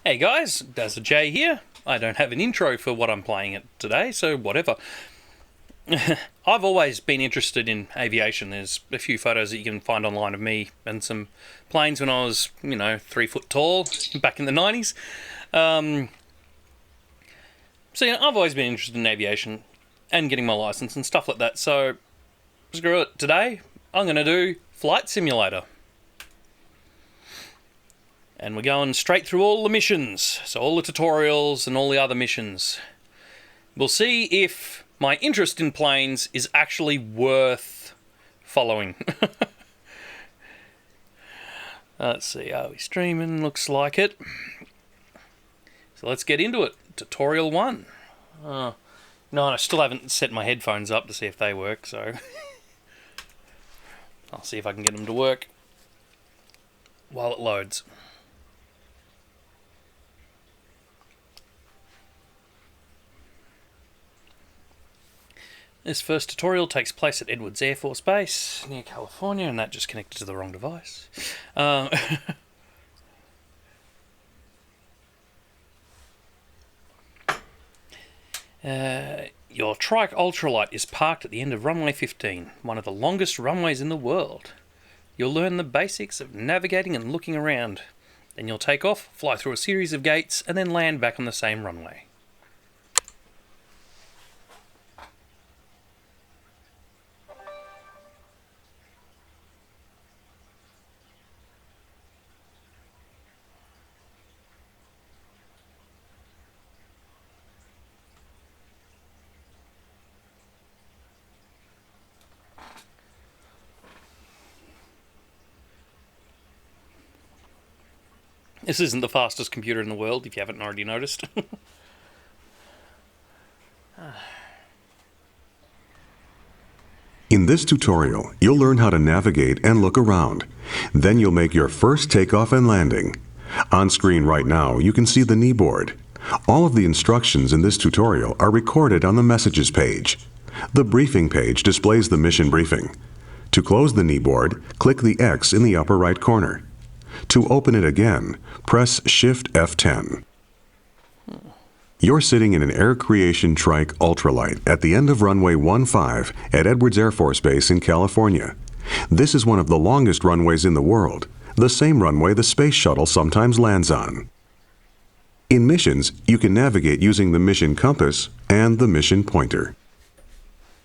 Hey guys, DazzaJay here. I don't have an intro for what I'm playing at today, so whatever. I've always been interested in aviation. There's a few photos that you can find online of me and some planes when I was, 3 foot tall back in the 90s. I've always been interested in aviation and getting my license and stuff like that. So, screw it. Today, I'm going to do Flight Simulator. And we're going straight through all the missions. So all the tutorials and all the other missions. We'll see if my interest in planes is actually worth following. Let's see, are we streaming? Looks like it. So let's get into it. Tutorial 1. No, I still haven't set my headphones up to see if they work, so I'll see if I can get them to work while it loads. This first tutorial takes place at Edwards Air Force Base near California, and that just connected to the wrong device. Your trike ultralight is parked at the end of runway 15, one of the longest runways in the world. You'll learn the basics of navigating and looking around. Then you'll take off, fly through a series of gates, and then land back on the same runway. This isn't the fastest computer in the world, if you haven't already noticed. In this tutorial, you'll learn how to navigate and look around. Then you'll make your first takeoff and landing. On screen right now, you can see the kneeboard. All of the instructions in this tutorial are recorded on the Messages page. The Briefing page displays the mission briefing. To close the kneeboard, click the X in the upper right corner. To open it again, press Shift F10. You're sitting in an Air Creation Trike Ultralight at the end of runway 15 at Edwards Air Force Base in California. This is one of the longest runways in the world, the same runway the Space Shuttle sometimes lands on. In missions, you can navigate using the mission compass and the mission pointer.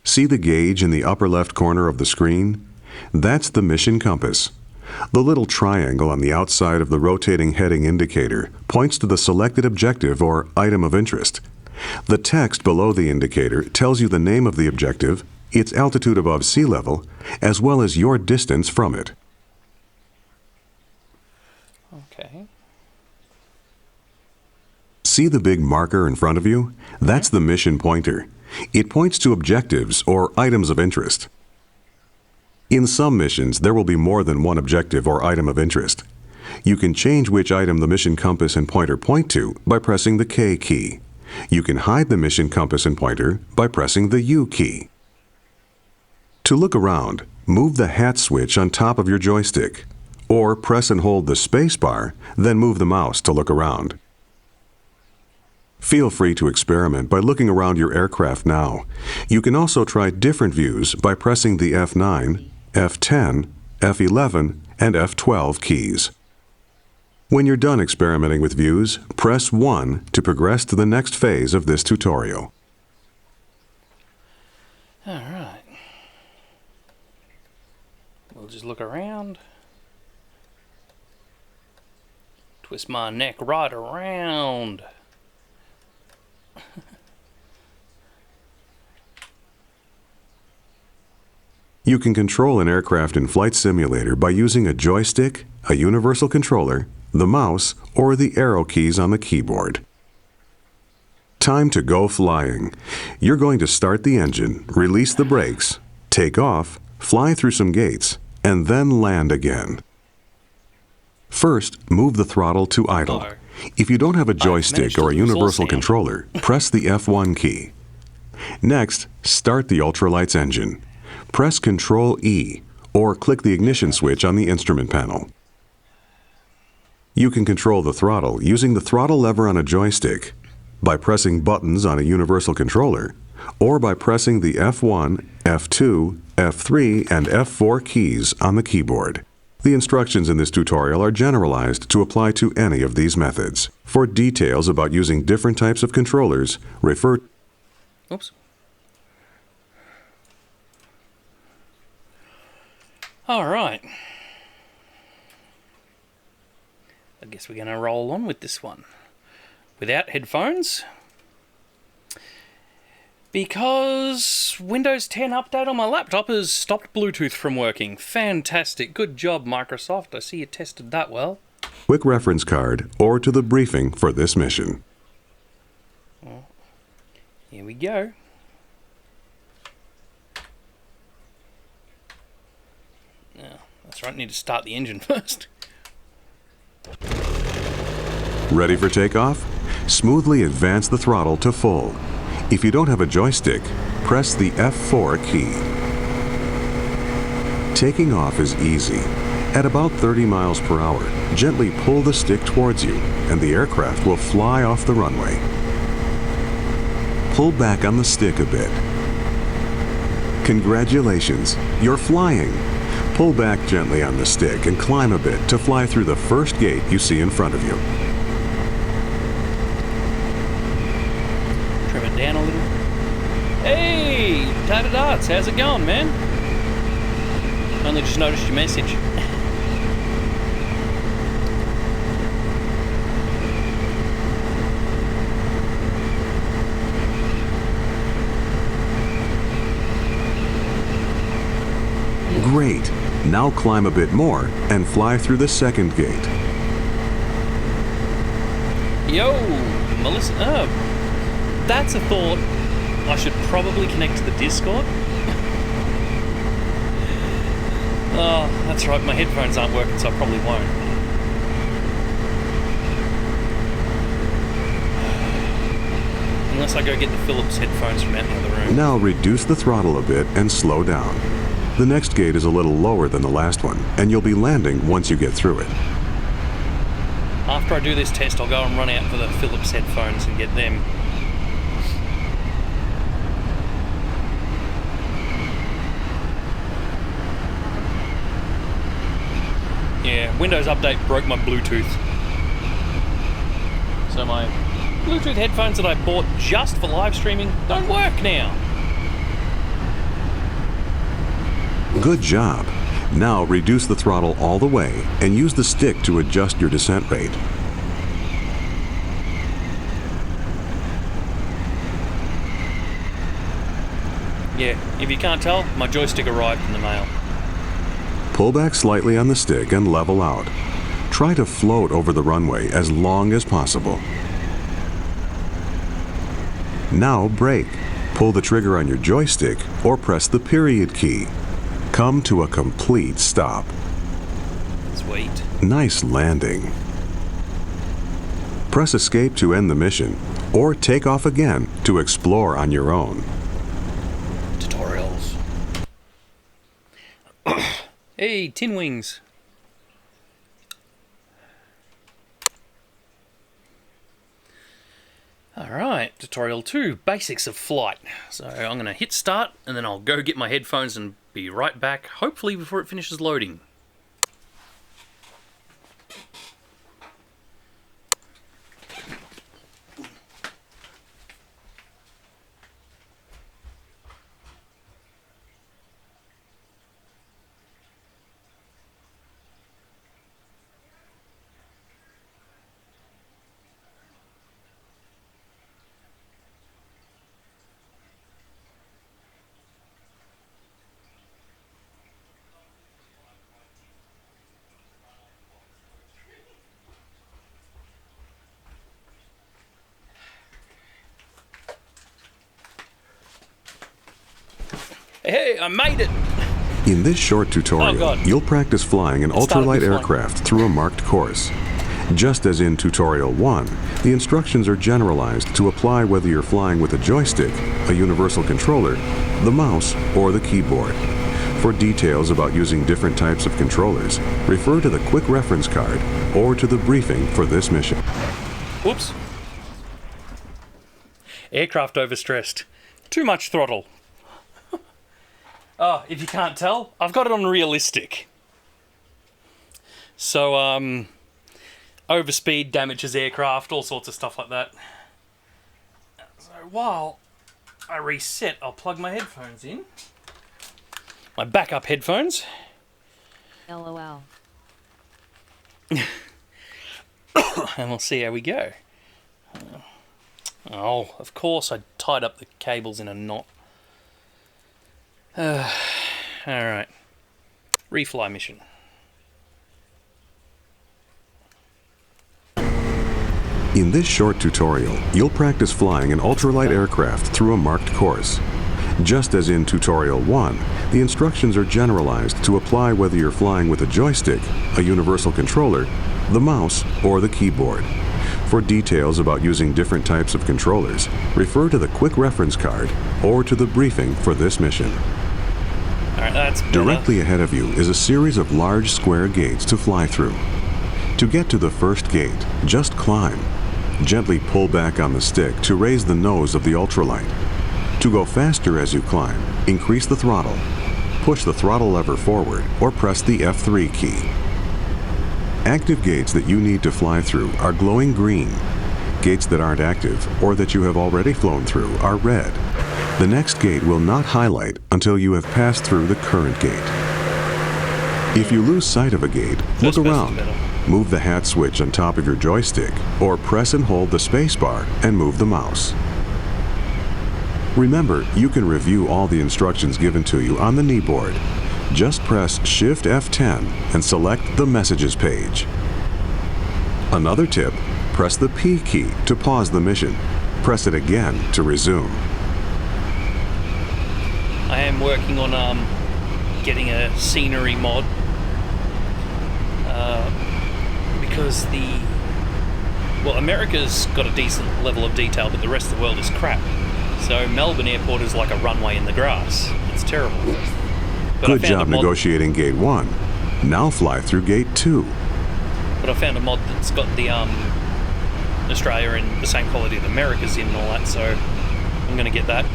See the gauge in the upper left corner of the screen? That's the mission compass. The little triangle on the outside of the rotating heading indicator points to the selected objective or item of interest. The text below the indicator tells you the name of the objective, its altitude above sea level, as well as your distance from it. Okay. See the big marker in front of you? That's the mission pointer. It points to objectives or items of interest. In some missions, there will be more than one objective or item of interest. You can change which item the mission compass and pointer point to by pressing the K key. You can hide the mission compass and pointer by pressing the U key. To look around, move the hat switch on top of your joystick, or press and hold the space bar, then move the mouse to look around. Feel free to experiment by looking around your aircraft now. You can also try different views by pressing the F9, F10, F11, and F12 keys. When you're done experimenting with views, press 1 to progress to the next phase of this tutorial. All right. We'll just look around. Twist my neck right around. You can control an aircraft in Flight Simulator by using a joystick, a universal controller, the mouse, or the arrow keys on the keyboard. Time to go flying. You're going to start the engine, release the brakes, take off, fly through some gates, and then land again. First, move the throttle to idle. If you don't have a joystick or a universal controller, press the F1 key. Next, start the ultralight's engine. Press Ctrl-E, or click the ignition switch on the instrument panel. Start the ultralight's engine. Press Ctrl-E, or click the ignition switch on the instrument panel. Start the ultralight's engine. Press Ctrl-E, or click the ignition switch on the instrument panel. Start the ultralight's engine. Press Ctrl-E, or click the ignition switch on the instrument panel. You can control the throttle using the throttle lever on a joystick, by pressing buttons on a universal controller, or by pressing the F1, F2, F3, and F4 keys on the keyboard. The instructions in this tutorial are generalized to apply to any of these methods. For details about using different types of controllers, refer... Oops. All right. I guess we're going to roll on with this one. Without headphones. Because Windows 10 update on my laptop has stopped Bluetooth from working. Fantastic. Good job, Microsoft. I see you tested that well. Quick reference card or to the briefing for this mission. Well, here we go. Now, that's right, I need to start the engine first. Ready for takeoff? Smoothly advance the throttle to full. If you don't have a joystick, press the F4 key. Taking off is easy. At about 30 miles per hour, gently pull the stick towards you, and the aircraft will fly off the runway. Pull back on the stick a bit. Congratulations, you're flying. Pull back gently on the stick and climb a bit to fly through the first gate you see in front of you. Trim it down a little. Hey, Tatted Arts, how's it going, man? Only just noticed your message. Great. Now climb a bit more and fly through the second gate. Yo, Melissa. That's a thought. I should probably connect to the Discord. Oh, that's right. My headphones aren't working, so I probably won't. Unless I go get the Philips headphones from out in the other room. Now reduce the throttle a bit and slow down. The next gate is a little lower than the last one, and you'll be landing once you get through it. After I do this test, I'll go and run out for the Philips headphones and get them. Yeah, Windows Update broke my Bluetooth. So my Bluetooth headphones that I bought just for live streaming don't work now. Good job. Now reduce the throttle all the way and use the stick to adjust your descent rate. Yeah, if you can't tell, my joystick arrived in the mail. Pull back slightly on the stick and level out. Try to float over the runway as long as possible. Now brake. Pull the trigger on your joystick or press the period key. Come to a complete stop. Sweet. Nice landing. Press escape to end the mission, or take off again to explore on your own. Tutorials. Hey, tin wings. Alright, tutorial 2, basics of flight. So I'm going to hit start and then I'll go get my headphones and be right back, hopefully before it finishes loading. Hey, I made it! In this short tutorial, you'll practice flying an ultralight aircraft through a marked course. Just as in Tutorial 1, the instructions are generalized to apply whether you're flying with a joystick, a universal controller, the mouse, or the keyboard. For details about using different types of controllers, refer to the quick reference card or to the briefing for this mission. Whoops. Aircraft overstressed. Too much throttle. Oh, if you can't tell, I've got it on realistic. So, overspeed damages aircraft, all sorts of stuff like that. So while I reset, I'll plug my headphones in. My backup headphones. LOL. And we'll see how we go. Oh, of course I tied up the cables in a knot. Alright. Refly mission. In this short tutorial, you'll practice flying an ultralight aircraft through a marked course. Just as in Tutorial 1, the instructions are generalized to apply whether you're flying with a joystick, a universal controller, the mouse, or the keyboard. For details about using different types of controllers, refer to the quick reference card or to the briefing for this mission. Alright, that's better. Directly ahead of you is a series of large square gates to fly through. To get to the first gate, just climb. Gently pull back on the stick to raise the nose of the ultralight. To go faster as you climb, increase the throttle. Push the throttle lever forward or press the F3 key. Active gates that you need to fly through are glowing green. Gates that aren't active or that you have already flown through are red. The next gate will not highlight until you have passed through the current gate. If you lose sight of a gate, look around. Move the hat switch on top of your joystick or press and hold the spacebar and move the mouse. Remember, you can review all the instructions given to you on the kneeboard. Just press Shift F10 and select the Messages page. Another tip, press the P key to pause the mission. Press it again to resume. I am working on getting a scenery mod because America's got a decent level of detail, but the rest of the world is crap. So Melbourne Airport is like a runway in the grass. It's terrible. But Good job negotiating Gate 1. Now fly through Gate 2. But I found a mod that's got the Australia in the same quality that America's in and all that, so I'm going to get that.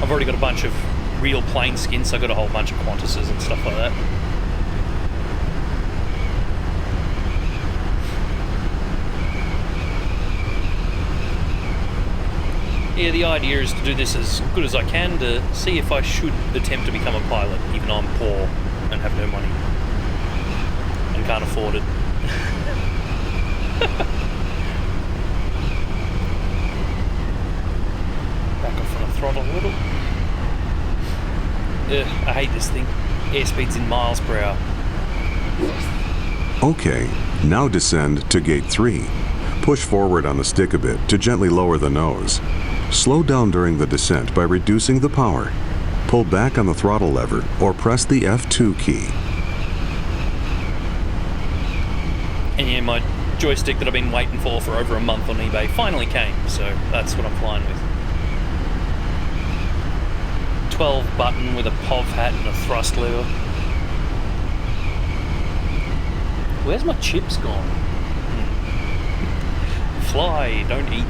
I've already got a bunch of real plane skins, so I've got a whole bunch of Qantases and stuff like that. Yeah, the idea is to do this as good as I can to see if I should attempt to become a pilot, even though I'm poor and have no money and can't afford it. Back off on the throttle a little. I hate this thing. Airspeed's in miles per hour. Okay, now descend to Gate 3. Push forward on the stick a bit to gently lower the nose. Slow down during the descent by reducing the power. Pull back on the throttle lever or press the F2 key. And yeah, my joystick that I've been waiting for over a month on eBay finally came, so that's what I'm flying with. 12 button with a POV hat and a thrust lever. Where's my chips gone? Fly, don't eat.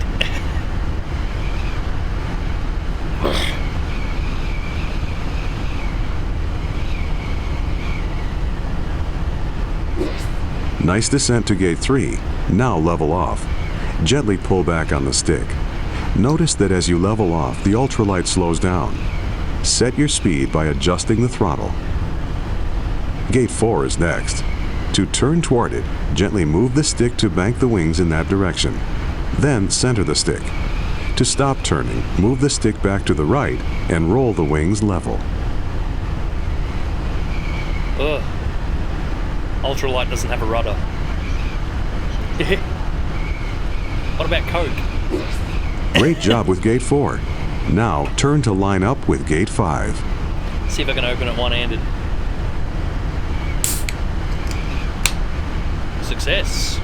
Nice descent to Gate 3. Now level off. Gently pull back on the stick. Notice that as you level off, the ultralight slows down. Set your speed by adjusting the throttle. Gate 4 is next. To turn toward it, gently move the stick to bank the wings in that direction. Then center the stick. To stop turning, move the stick back to the right and roll the wings level. Ugh. Ultralight doesn't have a rudder. What about Coke? Great job with Gate 4. Now turn to line up with Gate 5. See if I can open it one-handed. Success.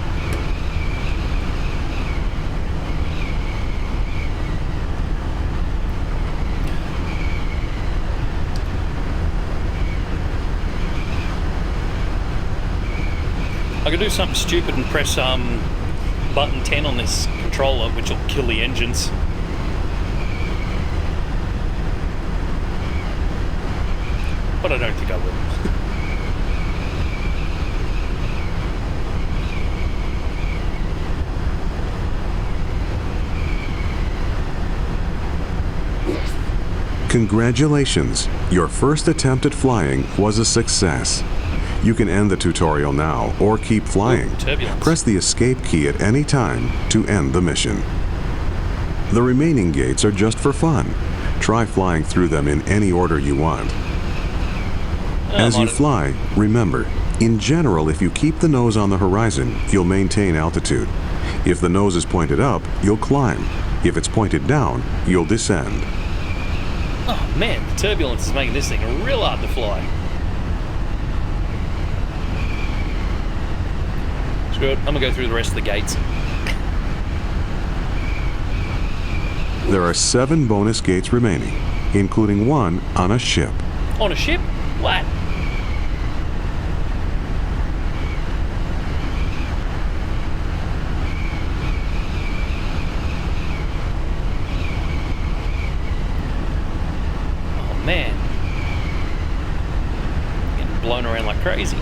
could do something stupid and press button 10 on this controller, which will kill the engines. But I don't think I will. Congratulations! Your first attempt at flying was a success. You can end the tutorial now or keep flying. Ooh, turbulence. Press the escape key at any time to end the mission. The remaining gates are just for fun. Try flying through them in any order you want. As you fly, remember, in general, if you keep the nose on the horizon, you'll maintain altitude. If the nose is pointed up, you'll climb. If it's pointed down, you'll descend. Oh man, the turbulence is making this thing real hard to fly. Screw it, I'm gonna go through the rest of the gates. There are 7 bonus gates remaining, including one on a ship. On a ship? What? Man, getting blown around like crazy.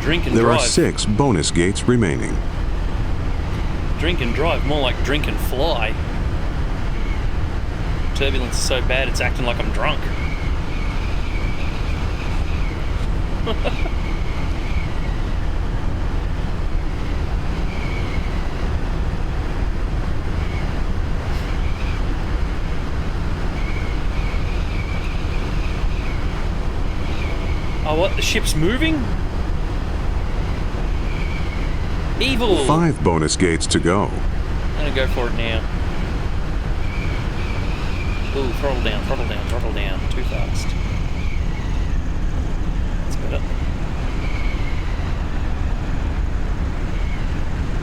Drink and There drive. are 6 bonus gates remaining. Drink and drive, more like drink and fly. Turbulence is so bad it's acting like I'm drunk. Oh, what? The ship's moving? Evil! 5 bonus gates to go. I'm gonna go for it now. Ooh, throttle down, throttle down, throttle down. Too fast. That's better.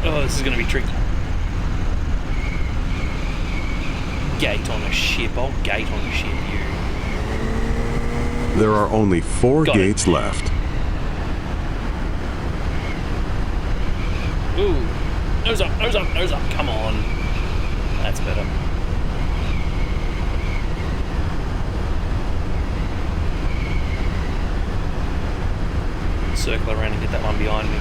Oh, this is gonna be tricky. Gate on a ship. I'll gate on a ship, you. There are only 4 Got it. gates left. Ooh. Nose up, nose up, nose up. Come on. That's better. Circle around and get that one behind me.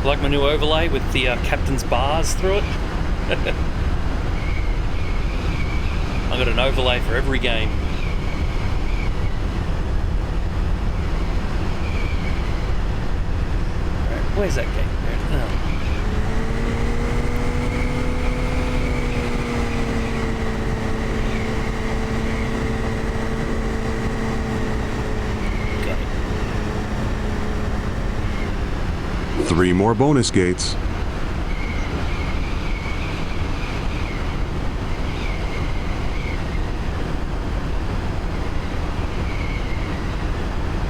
I like my new overlay with the captain's bars through it. I got an overlay for every game. Right, where's that game? Oh. Got it. 3 more bonus gates.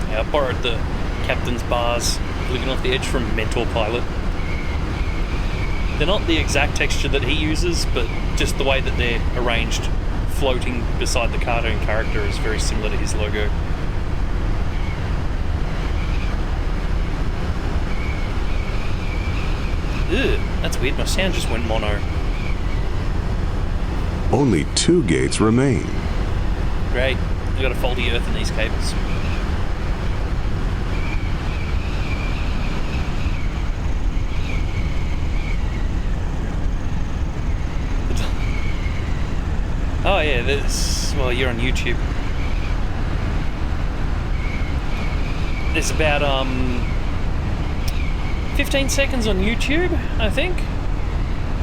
Yeah, I borrowed the captain's bars looking off the edge from Mentor Pilot. They're not the exact texture that he uses, but just the way that they're arranged floating beside the cartoon character is very similar to his logo. Ew, that's weird, my sound just went mono. Only 2 gates remain. Great, I got a faulty earth in these cables. Oh yeah, this. Well, you're on YouTube. There's about 15 seconds on YouTube, I think.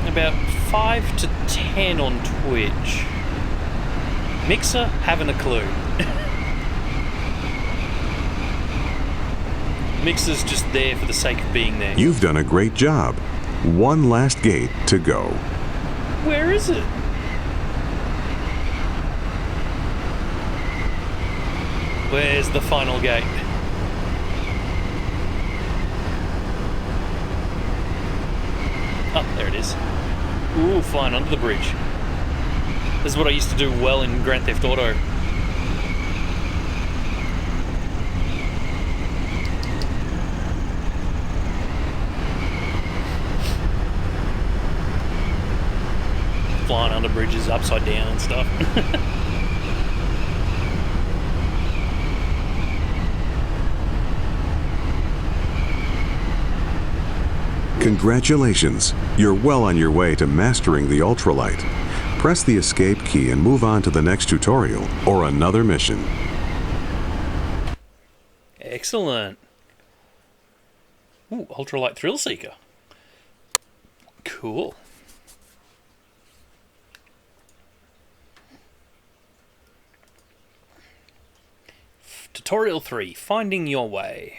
About 5 to 10 on Twitch. Mixer, haven't a clue. Mixer's just there for the sake of being there. You've done a great job. 1 last gate to go. Where is it? Where's the final gate? Oh, there it is. Ooh, flying under the bridge. This is what I used to do well in Grand Theft Auto. Flying under bridges, upside down and stuff. Congratulations! You're well on your way to mastering the ultralight. Press the escape key and move on to the next tutorial or another mission. Excellent. Ooh, ultralight thrill seeker. Cool. Tutorial 3, Finding Your Way.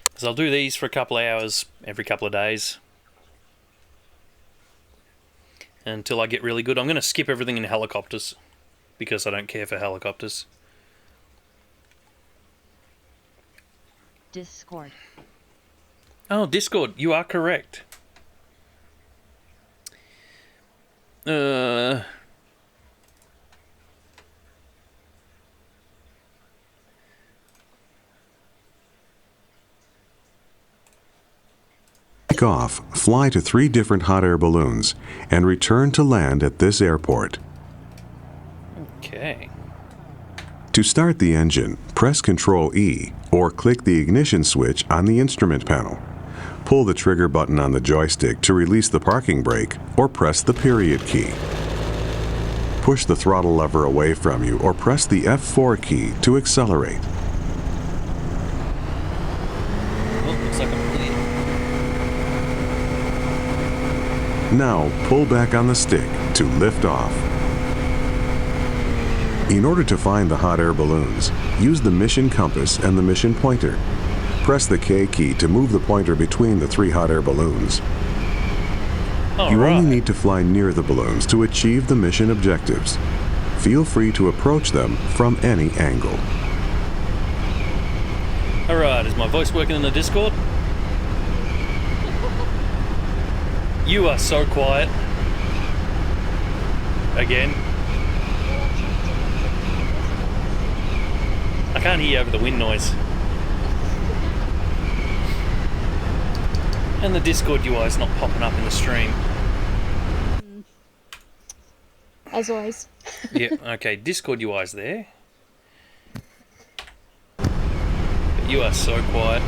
Because I'll do these for a couple of hours every couple of days until I get really good. I'm going to skip everything in helicopters because I don't care for helicopters. Discord. Oh, Discord, you are correct. Take off, fly to 3 different hot air balloons, and return to land at this airport. Okay. To start the engine, press Ctrl E or click the ignition switch on the instrument panel. Pull the trigger button on the joystick to release the parking brake or press the period key. Push the throttle lever away from you or press the F4 key to accelerate. Oh, looks like I'm clear. Now pull back on the stick to lift off. In order to find the hot air balloons, use the mission compass and the mission pointer. Press the K key to move the pointer between the 3 hot air balloons. You only need to fly near the balloons to achieve the mission objectives. Feel free to approach them from any angle. Alright, is my voice working in the Discord? You are so quiet. Again. I can't hear you over the wind noise. And the Discord UI is not popping up in the stream. As always. Yeah, okay, Discord UI is there. But you are so quiet.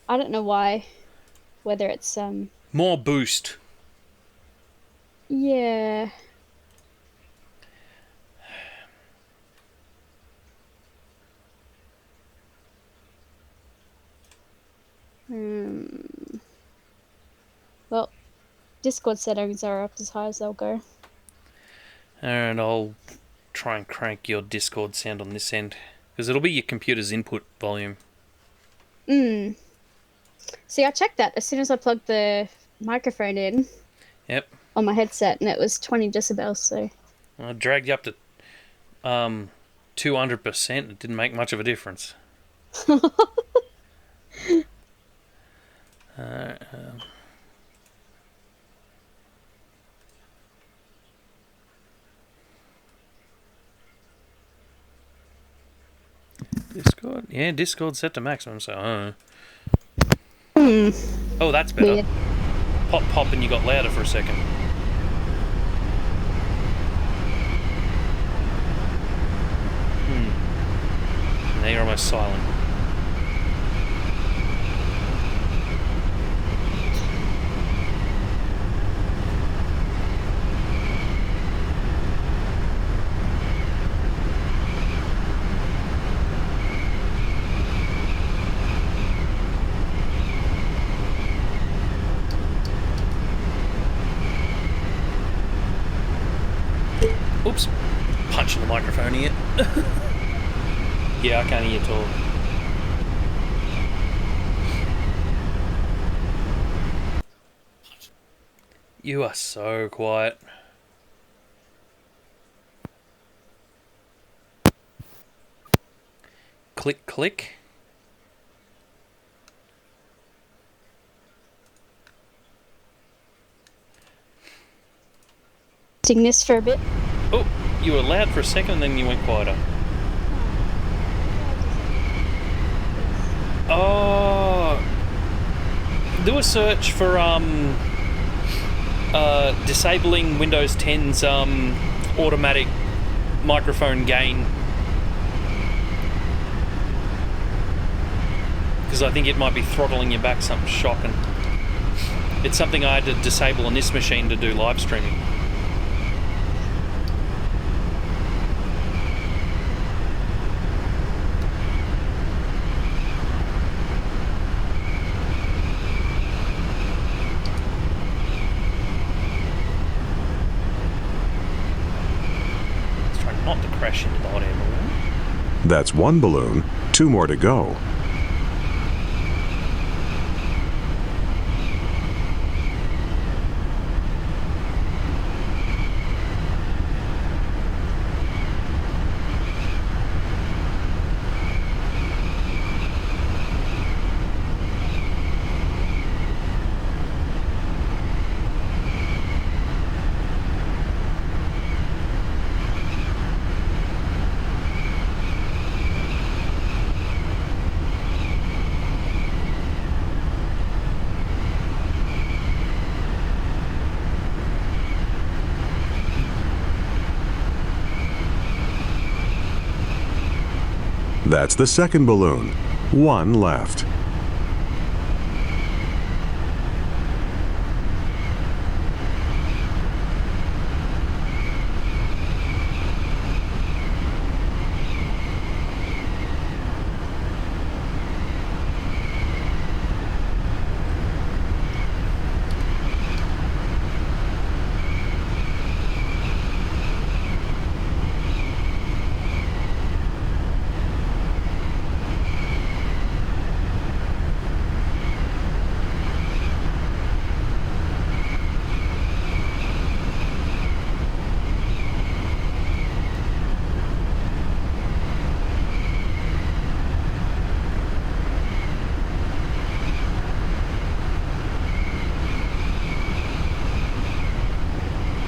I don't know why. Whether it's More boost. yeah. Well, Discord settings are up as high as they'll go. And I'll try and crank your Discord sound on this end. Because it'll be your computer's input volume. See, I checked that as soon as I plugged the microphone in. Yep. On my headset, and it was 20 decibels, so... I dragged you up to 200%. It didn't make much of a difference. Discord? Yeah, Discord's set to maximum, so... Oh, that's better. Weird. Pop, pop, and you got louder for a second. Now you're almost silent. Oops. Punching the microphone here. Yeah, I can't hear at all. You are so quiet. Click, click. Sing this for a bit. Oh, you were loud for a second and then you went quieter. Oh, do a search for disabling Windows 10's automatic microphone gain, because I think it might be throttling you back something shocking. It's something I had to disable on this machine to do live streaming. Not to crash into the hot air balloon. That's one balloon, 2 more to go. That's the second balloon. 1 left.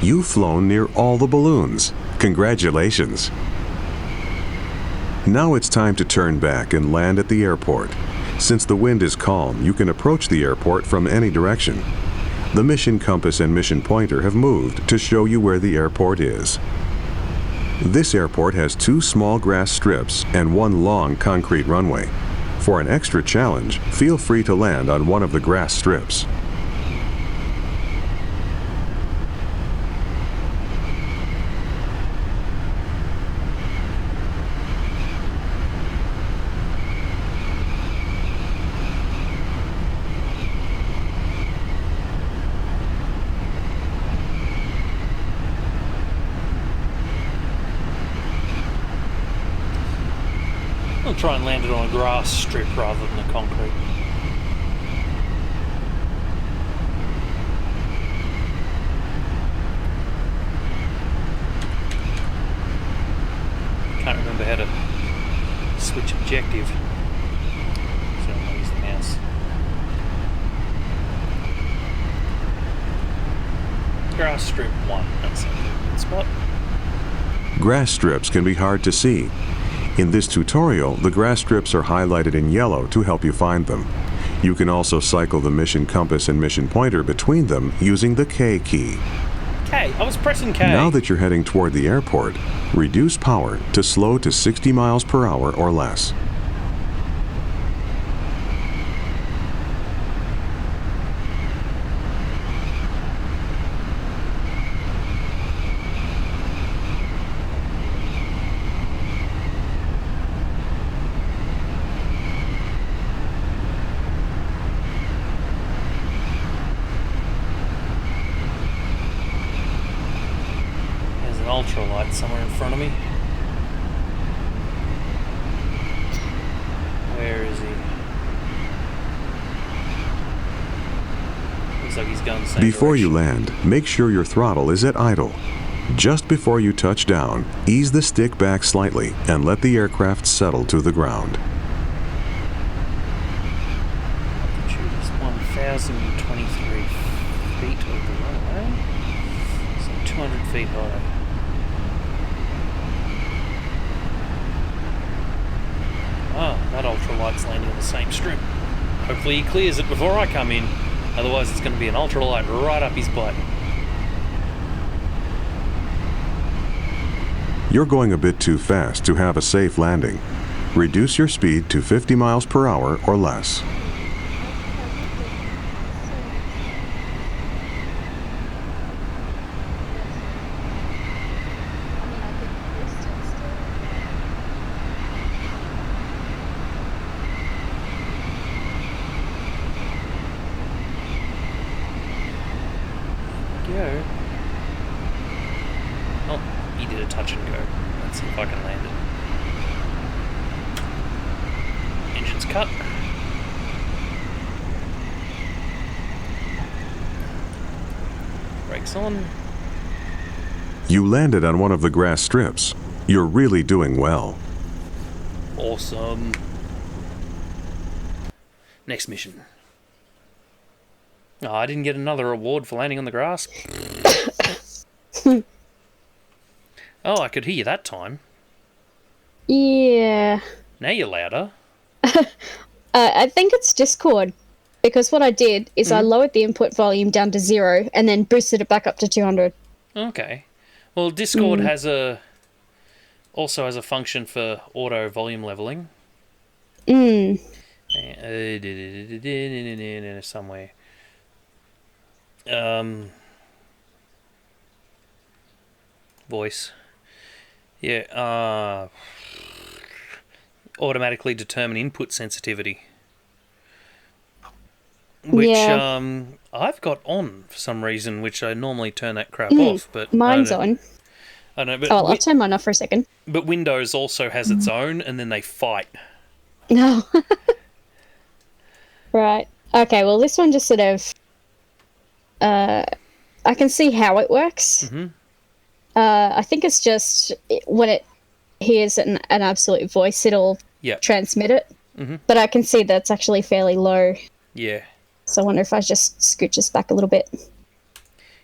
You've flown near all the balloons. Congratulations. Now it's time to turn back and land at the airport. Since the wind is calm, you can approach the airport from any direction. The mission compass and mission pointer have moved to show you where the airport is. This airport has 2 small grass strips and 1 long concrete runway. For an extra challenge, feel free to land on one of the grass strips. I'll try and land it on a grass strip rather than a concrete. Can't remember how to switch objective, so I'll use the mouse. Grass strip 1, that's a good spot. Grass strips can be hard to see. In this tutorial, the grass strips are highlighted in yellow to help you find them. You can also cycle the mission compass and mission pointer between them using the K key. K, I was pressing K. Now that you're heading toward the airport, reduce power to slow to 60 miles per hour or less. Ultralight somewhere in front of me. Where is he? Looks like he's going the same Before you direction. land, make sure your throttle is at idle. Just before you touch down, ease the stick back slightly and let the aircraft settle to the ground. Altitude is 1,023 feet over the runway. So 200 feet high. Ah, that ultralight's landing on the same strip. Hopefully he clears it before I come in. Otherwise it's going to be an ultralight right up his butt. You're going a bit too fast to have a safe landing. Reduce your speed to 50 miles per hour or less. Go. Oh, he did a touch and go. Let's see if I can land it. Engine's cut. Brakes on. You landed on one of the grass strips. You're really doing well. Awesome. Next mission. Oh, I didn't get another award for landing on the grass. Oh, I could hear you that time. Yeah. Now you're louder. I think it's Discord. Because what I did is I lowered the input volume down to 0 and then boosted it back up to 200. Okay. Well, Discord also has a function for auto volume leveling. Somewhere. Voice. Yeah. Automatically determine input sensitivity. Which I've got on for some reason, which I normally turn that crap off. But mine's on. I don't know. But Oh, well, I'll turn mine off for a second. But Windows also has its own, and then they fight. No. Right. Okay, well, this one just sort of... I can see how it works. I think it's just when it hears an absolute voice, it'll transmit it. But I can see that's actually fairly low. Yeah. So I wonder if I just scooch this back a little bit.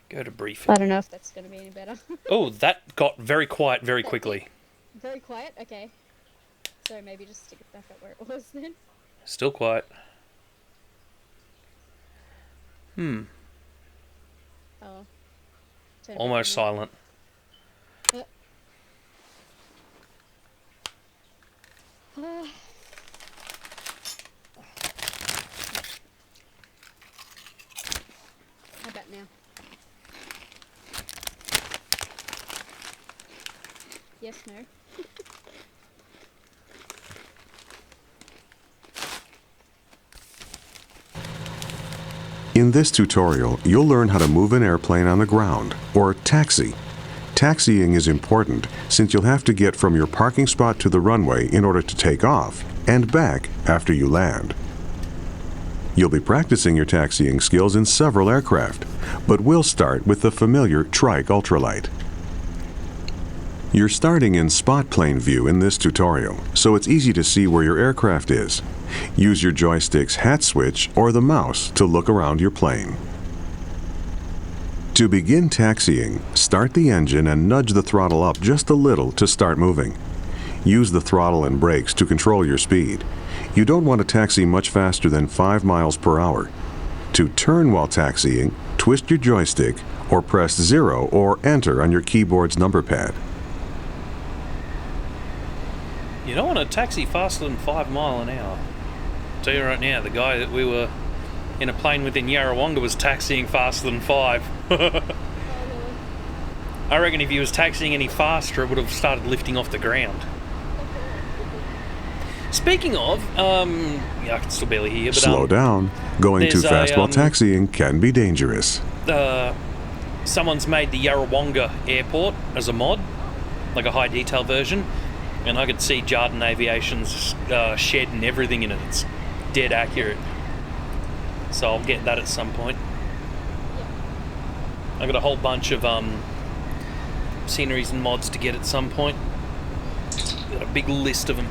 Go to brief. I don't know if that's going to be any better. Oh, that got very quiet very quickly. Very quiet? Okay. So maybe just stick it back up where it was then. Still quiet. Oh. Almost silent. How about now? Yes, no? In this tutorial, you'll learn how to move an airplane on the ground, or taxi. Taxiing is important since you'll have to get from your parking spot to the runway in order to take off, and back after you land. You'll be practicing your taxiing skills in several aircraft, but we'll start with the familiar Trike Ultralight. You're starting in spot plane view in this tutorial, so it's easy to see where your aircraft is. Use your joystick's hat switch or the mouse to look around your plane. To begin taxiing, start the engine and nudge the throttle up just a little to start moving. Use the throttle and brakes to control your speed. You don't want to taxi much faster than 5 miles per hour. To turn while taxiing, twist your joystick or press 0 or enter on your keyboard's number pad. You don't want to taxi faster than 5 miles an hour. I'll tell you right now, the guy that we were in a plane with in Yarrawonga was taxiing faster than 5. I reckon if he was taxiing any faster, it would have started lifting off the ground. Speaking of, yeah, I can still barely hear, but Slow down. Going too there's fast while taxiing can be dangerous. Someone's made the Yarrawonga airport as a mod, like a high detail version, and I could see Jardine Aviation's shed and everything in it. It's dead accurate. So I'll get that at some point. I got a whole bunch of sceneries and mods to get at some point. Got a big list of them.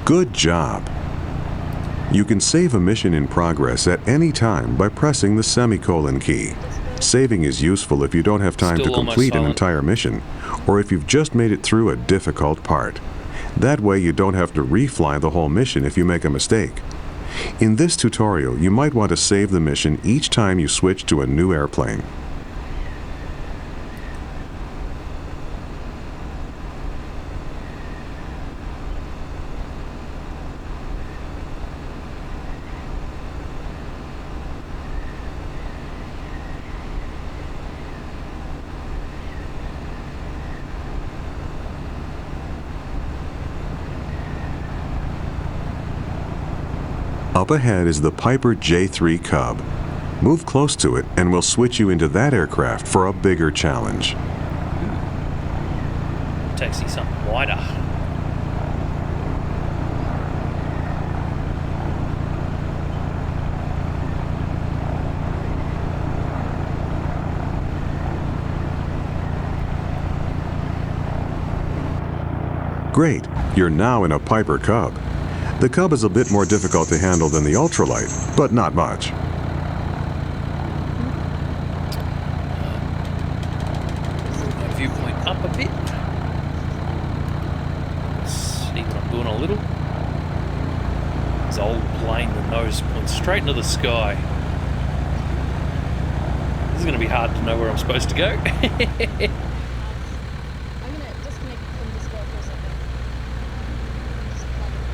Good job. You can save a mission in progress at any time by pressing the semicolon key. Saving is useful if you don't have time to complete an entire mission, or if you've just made it through a difficult part. That way you don't have to refly the whole mission if you make a mistake. In this tutorial, you might want to save the mission each time you switch to a new airplane. Up ahead is the Piper J3 Cub. Move close to it and we'll switch you into that aircraft for a bigger challenge. Taxi something wider. Great, you're now in a Piper Cub. The Cub is a bit more difficult to handle than the ultralight, but not much. Viewpoint up a bit. Let's see what I'm doing a little. This old plane, the nose points straight into the sky. This is going to be hard to know where I'm supposed to go. I'm gonna disconnect from Discord for a second. Just plug it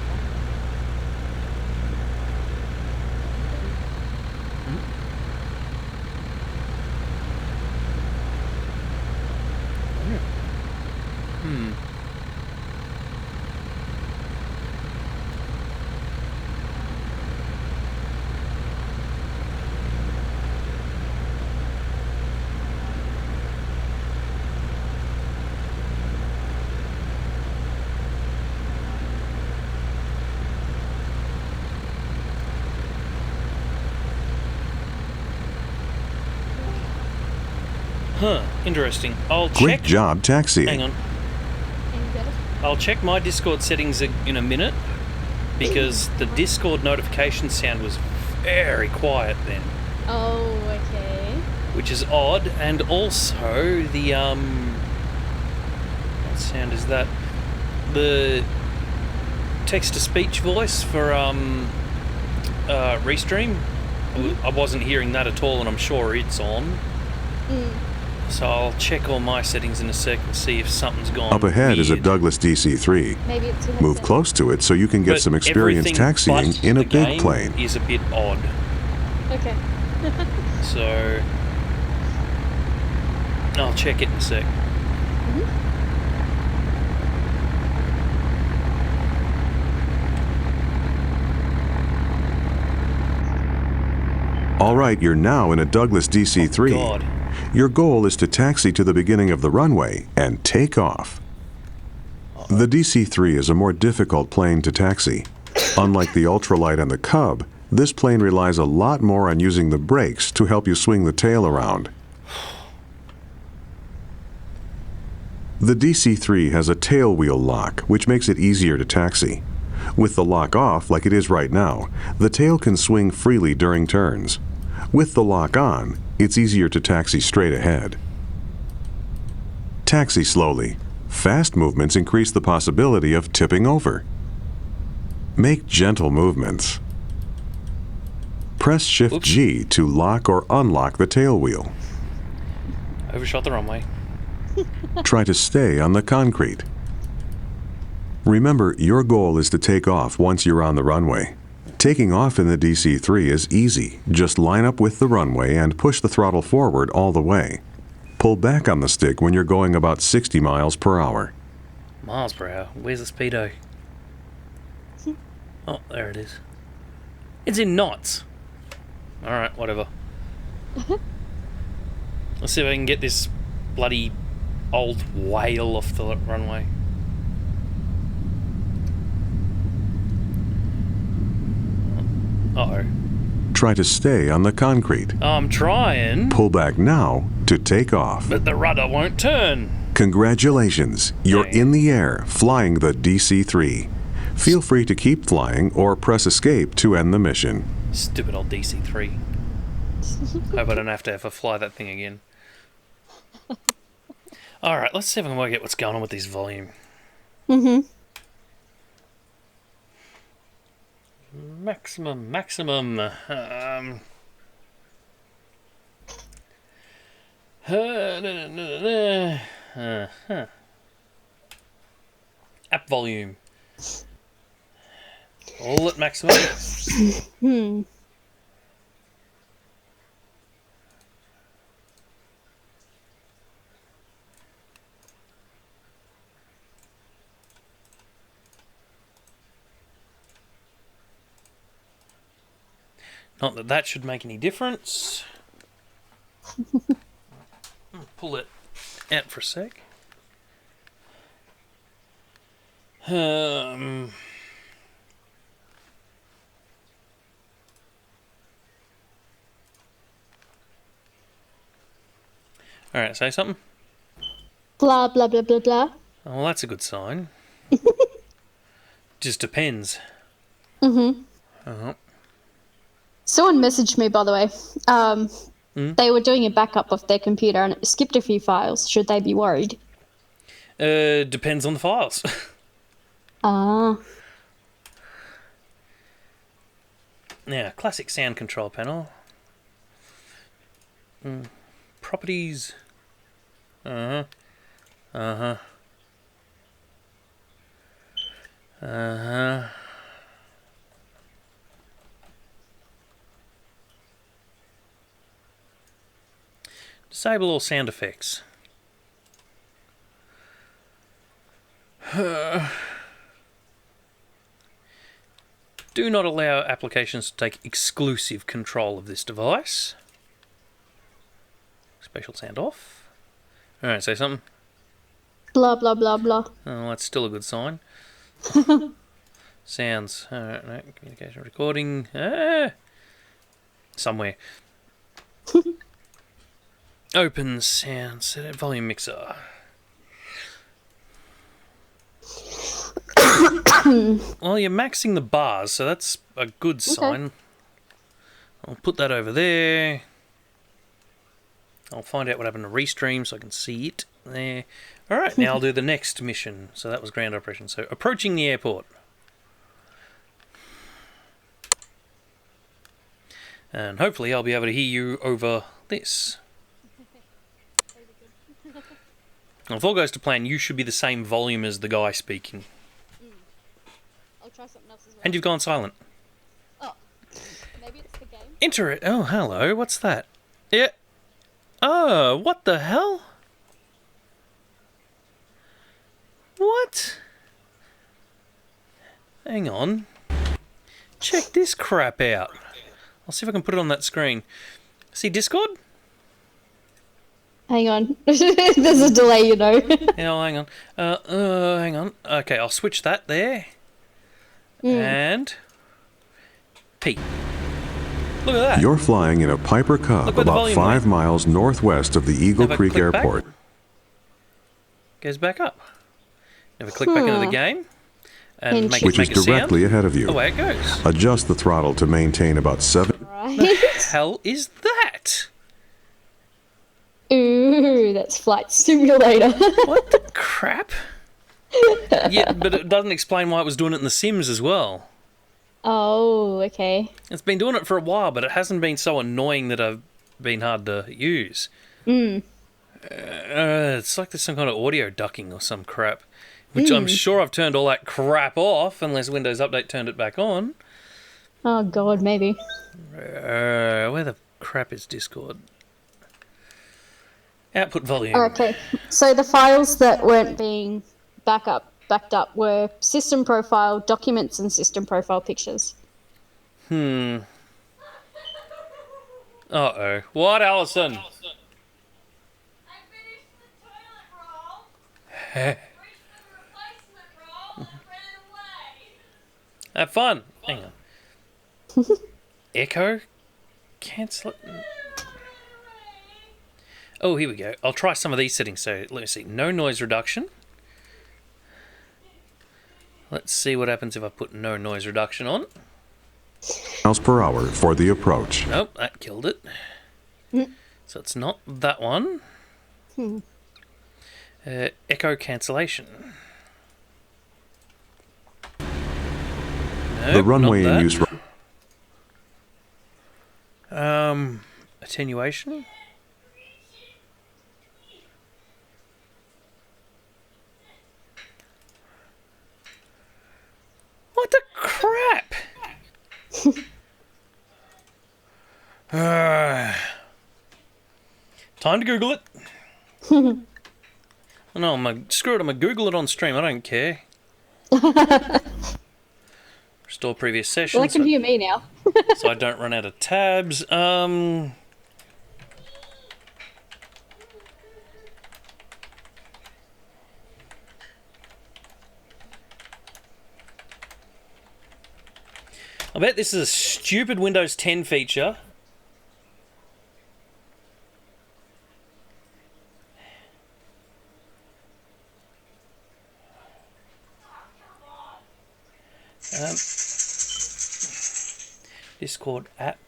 Interesting. I'll check. Great job taxiing. Hang on. Any better? I'll check my Discord settings in a minute because the Discord notification sound was very quiet then, Oh, okay. which is odd. And also the what sound is that? The text-to-speech voice for Restream. I wasn't hearing that at all, and I'm sure it's on. So I'll check all my settings in a sec and see if something's gone Up ahead is a weird. Douglas DC-3. Maybe it's your Move headset. close to it so you can get But some experience everything taxiing but in a the big game plane. is a bit odd. Okay. So I'll check it in a sec. All right, you're now in a Douglas DC-3. God. Your goal is to taxi to the beginning of the runway and take off. The DC-3 is a more difficult plane to taxi. Unlike the ultralight and the Cub, this plane relies a lot more on using the brakes to help you swing the tail around. The DC-3 has a tail wheel lock, which makes it easier to taxi. With the lock off, like it is right now, the tail can swing freely during turns. With the lock on, it's easier to taxi straight ahead. Taxi slowly. Fast movements increase the possibility of tipping over. Make gentle movements. Press Shift-G to lock or unlock the tail wheel. Overshot the runway. Try to stay on the concrete. Remember, your goal is to take off once you're on the runway. Taking off in the DC-3 is easy. Just line up with the runway and push the throttle forward all the way. Pull back on the stick when you're going about 60 miles per hour. Miles per hour. Where's the speedo? Oh, there it is. It's in knots. Alright, whatever. Let's see if I can get this bloody old whale off the runway. Uh-oh. Try to stay on the concrete. I'm trying. Pull back now to take off. But the rudder won't turn. Congratulations, you're in the air, flying the DC-3. Feel free to keep flying or press escape to end the mission. Stupid old DC-3. Hope I don't have to ever fly that thing again. Alright, let's see if I can work out what's going on with this volume. Maximum. App volume. All at maximum. Not that that should make any difference. Pull it out for a sec. Alright, say something. Blah, blah, blah, blah, blah. Oh, well, that's a good sign. Just depends. Someone messaged me, by the way. They were doing a backup of their computer and it skipped a few files. Should they be worried? Depends on the files. Ah. Now, classic sound control panel. Properties. Disable all sound effects. Do not allow applications to take exclusive control of this device. Spatial sound off. Alright, say something. Blah, blah, blah, blah. Oh, that's still a good sign. Sounds. Alright, no. Communication recording. Somewhere. Open sound. Set it. Volume mixer. Well, you're maxing the bars, so that's a good sign. I'll put that over there. I'll find out what happened to Restream so I can see it there. Alright, now I'll do the next mission. So that was ground operation. So approaching the airport. And hopefully I'll be able to hear you over this. Well, if all goes to plan, you should be the same volume as the guy speaking. I'll try something else as well. And you've gone silent. Oh, maybe it's the game. Enter it. Oh, hello. What's that? Yeah. Oh, what the hell? What? Hang on. Check this crap out. I'll see if I can put it on that screen. See Discord? Hang on. There's a delay, you know. Yeah, well, hang on. Hang on. Okay, I'll switch that there. And... P. Look at that. You're flying in a Piper Cub about 5 miles northwest of the Eagle Creek Airport. Goes back up. If I click back into the game and make Which it make is a sound, directly ahead of you. away it goes. Adjust the throttle to maintain about 7. Right. The hell is that? Ooh, that's Flight Simulator. What the crap? Yeah, but it doesn't explain why it was doing it in The Sims as well. Oh, okay. It's been doing it for a while, but it hasn't been so annoying that I've been hard to use. It's like there's some kind of audio ducking or some crap, which I'm sure I've turned all that crap off, unless Windows Update turned it back on. Oh, God, maybe. Where the crap is Discord? Output volume. Okay, so the files that weren't being backed up were system profile, documents, and system profile pictures. Uh-oh. What, Alison? Have fun. Hang on. Echo? Cancel it. Oh, here we go. I'll try some of these settings. So, let me see. No noise reduction. Let's see what happens if I put no noise reduction on. Miles per hour for the approach. Nope, that killed it. So it's not that one. Echo cancellation. Nope, The runway not in that. use. Attenuation. What the crap? Time to Google it. No, screw it. I'm gonna Google it on stream. I don't care. Restore previous session. Well, I can hear me now. So I don't run out of tabs. I bet this is a stupid Windows 10 feature. Discord app.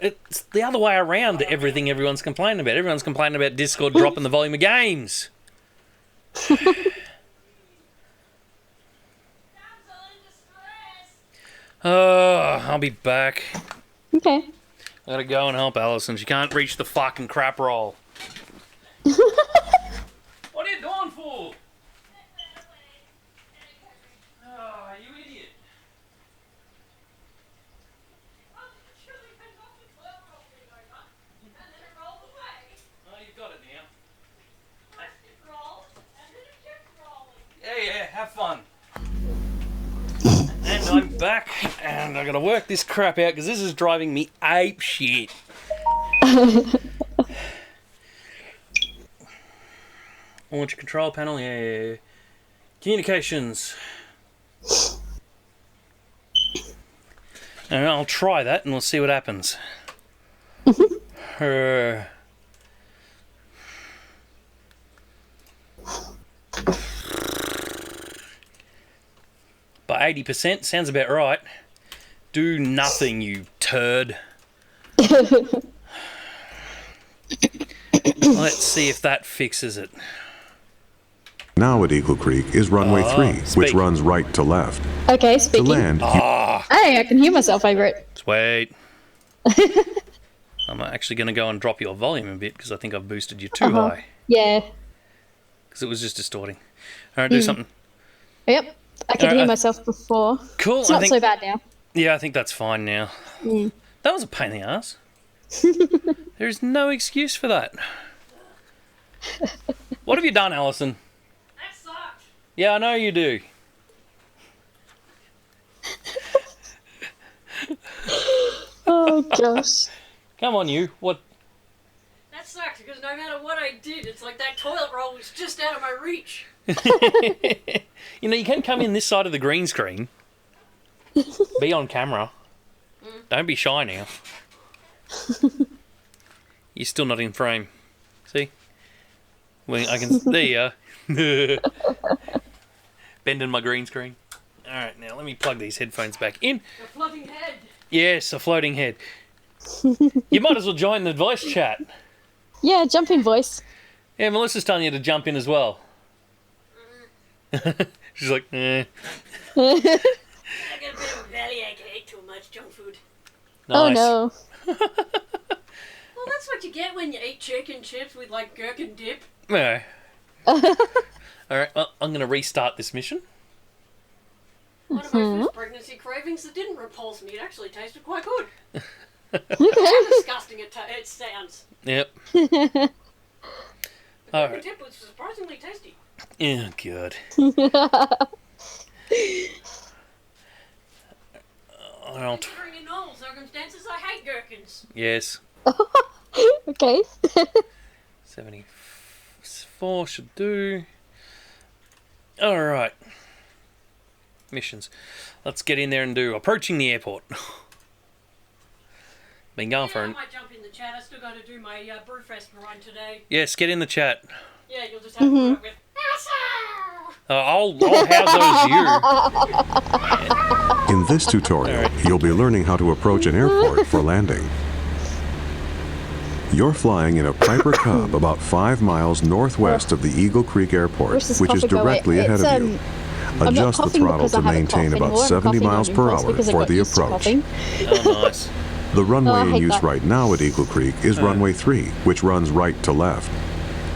It's the other way around to everything everyone's complaining about. Everyone's complaining about Discord dropping the volume of games. Oh, I'll be back. Okay. I gotta go and help Alison. She can't reach the fucking crap roll. What are you doing for? Oh, you idiot. Oh, you've got it now. Yeah, have fun. And I'm back, and I gotta work this crap out because this is driving me ape shit. Launch control panel, yeah. Communications. And I'll try that, and we'll see what happens. By 80%, sounds about right. Do nothing, you turd. Let's see if that fixes it. Now at Eagle Creek is runway 3, which runs right to left. Okay, To speaking. land, Hey, I can hear myself over it. Sweet. I'm actually going to go and drop your volume a bit because I think I've boosted you too high. Yeah. Because it was just distorting. All right, do something. Yep. I could hear myself before. Cool. It's not so bad now. Yeah, I think that's fine now. That was a pain in the ass. There's no excuse for that. What have you done, Alison? That sucked. Yeah, I know you do. Oh, gosh. Come on, you. What? That sucked because no matter what I did, it's like that toilet roll was just out of my reach. You know, you can come in this side of the green screen. Be on camera. Don't be shy now. You're still not in frame. See? Well, I can. There you are. Bending my green screen. Alright, now let me plug these headphones back in. A floating head. Yes, a floating head. You might as well join the voice chat. Yeah, jump in voice. Yeah, Melissa's telling you to jump in as well. She's like, eh. I got a bit of a bellyache. I ate too much junk food. Nice. Oh, no. Well, that's what you get when you eat chicken chips with like gherkin dip. Yeah. Alright, well, I'm going to restart this mission. One of my first pregnancy cravings that didn't repulse me. It actually tasted quite good. Okay. How disgusting it sounds. Yep. The Alright. gherkin dip was surprisingly tasty. Yeah, good. Considering in normal circumstances, I hate gherkins. Yes. Okay. 74 should do. Alright. Missions. Let's get in there and do approaching the airport. Been going for I an... might jump in the chat. I still got to do my Brewfest run today. Yes, get in the chat. Yeah, you'll just have to put up with... I'll house those you. In this tutorial, you'll be learning how to approach an airport for landing. You're flying in a Piper Cub about 5 miles northwest of the Eagle Creek Airport, which is directly ahead of you. Adjust the throttle to maintain about 70 miles per hour for the approach. Oh, nice. The runway in use right now at Eagle Creek is runway 3, which runs right to left.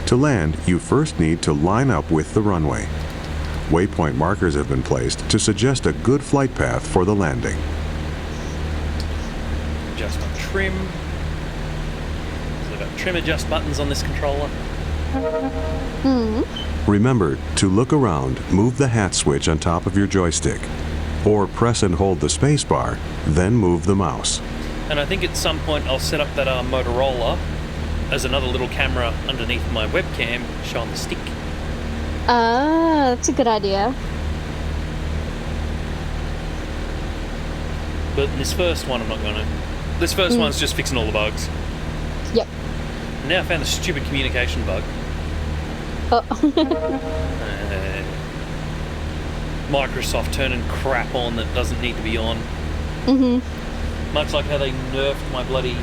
To land, you first need to line up with the runway. Waypoint markers have been placed to suggest a good flight path for the landing. Adjust on trim. So I've got trim adjust buttons on this controller. Remember, to look around, move the hat switch on top of your joystick. Or press and hold the spacebar, then move the mouse. And I think at some point I'll set up that Motorola as another little camera underneath my webcam showing the stick. Ah, that's a good idea. But in this first one I'm not going to. This first one's just fixing all the bugs. Yep. Now I found a stupid communication bug. Microsoft turning crap on that doesn't need to be on. Much like how they nerfed my bloody...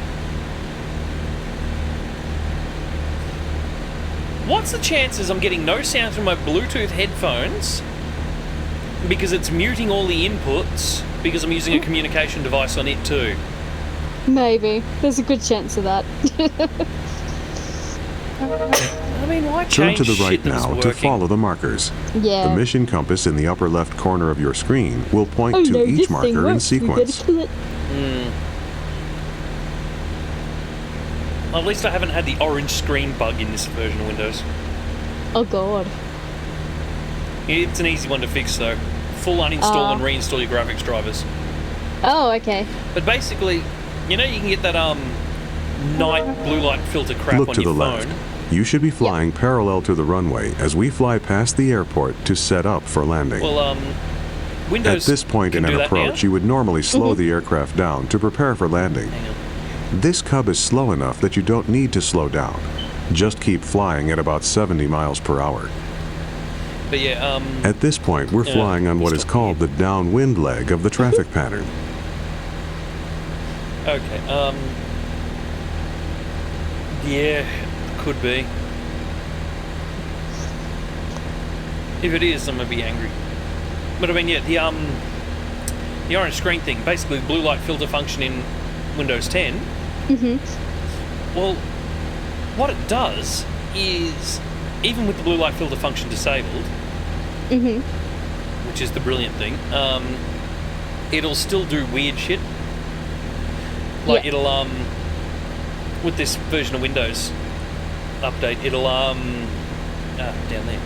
What's the chances I'm getting no sound through my Bluetooth headphones because it's muting all the inputs because I'm using a communication device on it too? Maybe. There's a good chance of that. I mean, why Turn change to the right shit that's now working? to follow the markers. Yeah. The mission compass in the upper left corner of your screen will point Oh, to no, each this thing marker in works. We better sequence. kill it. At least I haven't had the orange screen bug in this version of Windows. Oh god. It's an easy one to fix though. Full uninstall and reinstall your graphics drivers. Oh, okay. But basically, you know you can get that night blue light filter crap Look on to your the phone. left. You should be flying parallel to the runway as we fly past the airport to set up for landing. Well, Windows At this point in can an do that now. approach, you would normally slow the aircraft down to prepare for landing. Hang on. This Cub is slow enough that you don't need to slow down. Just keep flying at about 70 miles per hour. But yeah, At this point, we're flying on what is called the downwind leg of the traffic pattern. okay, yeah, could be. If it is, I'm gonna be angry. But I mean, yeah, the orange screen thing, basically the blue light filter function in Windows 10. Well, what it does is, even with the blue light filter function disabled, which is the brilliant thing, it'll still do weird shit. Like it'll with this version of Windows update, it'll down there.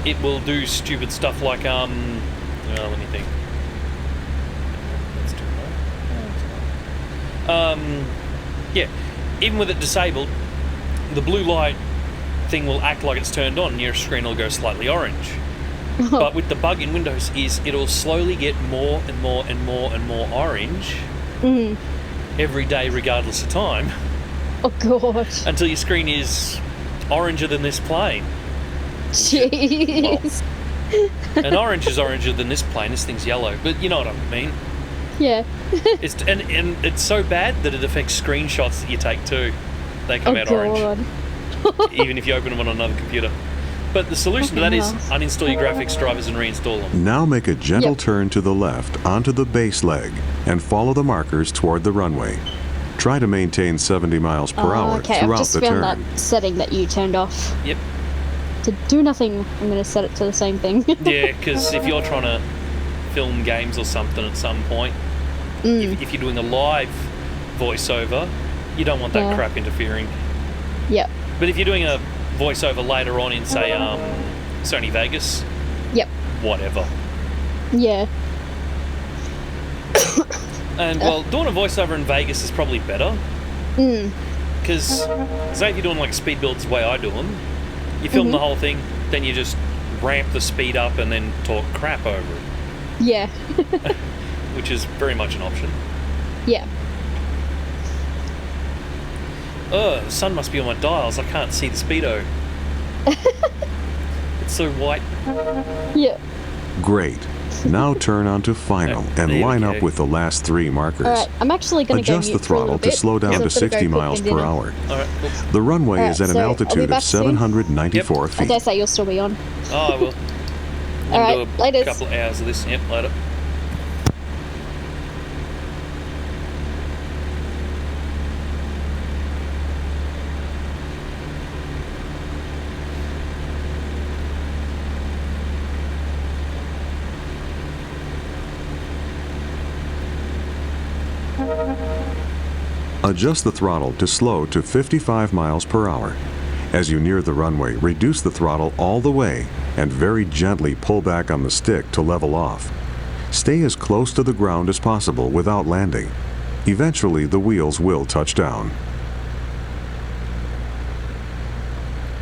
It will do stupid stuff like let me think. That's too low. Yeah, even with it disabled, the blue light thing will act like it's turned on and your screen will go slightly orange. But with the bug in Windows is it'll slowly get more and more and more and more orange every day regardless of time. Oh god. Until your screen is oranger than this plane. Jeez. And orange is oranger than this plane. This thing's yellow, but you know what I mean. Yeah. And it's so bad that it affects screenshots that you take too. They come out orange, even if you open them on another computer. But the solution to that is uninstall your graphics drivers and reinstall them. Now make a gentle turn to the left onto the base leg and follow the markers toward the runway. Try to maintain 70 miles per hour okay, throughout I've just the found turn. that setting that you turned off. Yep. To do nothing, I'm going to set it to the same thing. Yeah, because if you're trying to film games or something at some point, if you're doing a live voiceover, you don't want that crap interfering. Yep. But if you're doing a voiceover later on in, say, Sony Vegas, Yep. whatever. Yeah. And, well, doing a voiceover in Vegas is probably better. Because, say if you're doing, like, speed builds the way I do them, you film the whole thing, then you just ramp the speed up and then talk crap over it. Yeah. Which is very much an option. Yeah. The sun must be on my dials. I can't see the speedo. It's so white. Yeah. Great. Now turn on to final and line up with the last 3 markers. Alright, I'm actually going to go Adjust the throttle to slow down to 60 miles per hour. Alright, cool. The runway is at an altitude of 794 feet. I dare say you'll still be on. Oh, I will. Alright, do a laters. couple of hours of this. Yep, later. Adjust the throttle to slow to 55 miles per hour. As you near the runway, reduce the throttle all the way and very gently pull back on the stick to level off. Stay as close to the ground as possible without landing. Eventually, the wheels will touch down.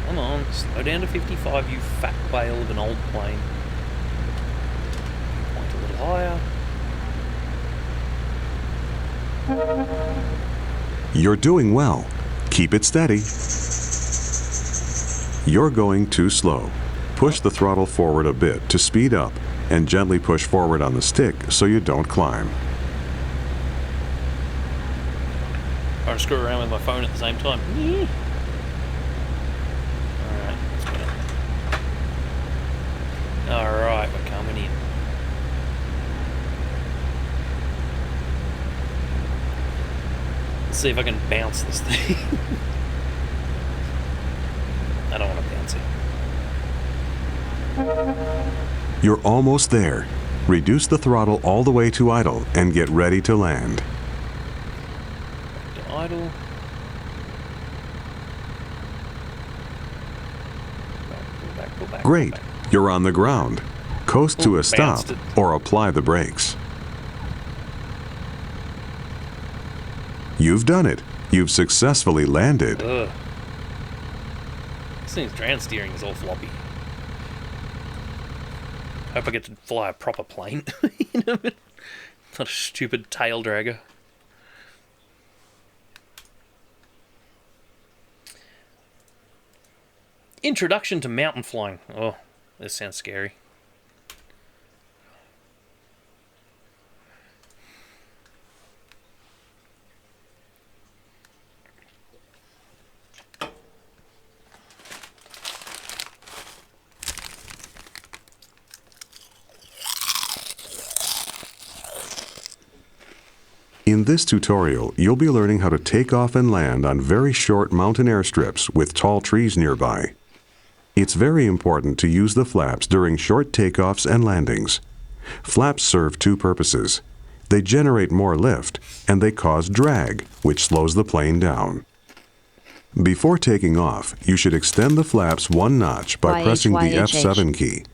Come on, slow down to 55, you fat whale of an old plane. Point a little higher. You're doing well. Keep it steady. You're going too slow. Push the throttle forward a bit to speed up and gently push forward on the stick so you don't climb. Or screw around with my phone at the same time. Yeah. Alright, let's go. Alright, we're coming in. Let's see if I can bounce this thing. I don't want to bounce it. You're almost there. Reduce the throttle all the way to idle and get ready to land. Back to idle. Pull back. Great. You're on the ground. Coast to a stop bounced it. or apply the brakes. You've done it. You've successfully landed. Ugh. This thing's ground steering is all floppy. Hope I get to fly a proper plane. You know, not a stupid tail dragger. Introduction to mountain flying. Oh, this sounds scary. In this tutorial, you'll be learning how to take off and land on very short mountain airstrips with tall trees nearby. It's very important to use the flaps during short takeoffs and landings. Flaps serve 2 purposes. They generate more lift, and they cause drag, which slows the plane down. Before taking off, you should extend the flaps 1 notch by pressing the F7 key.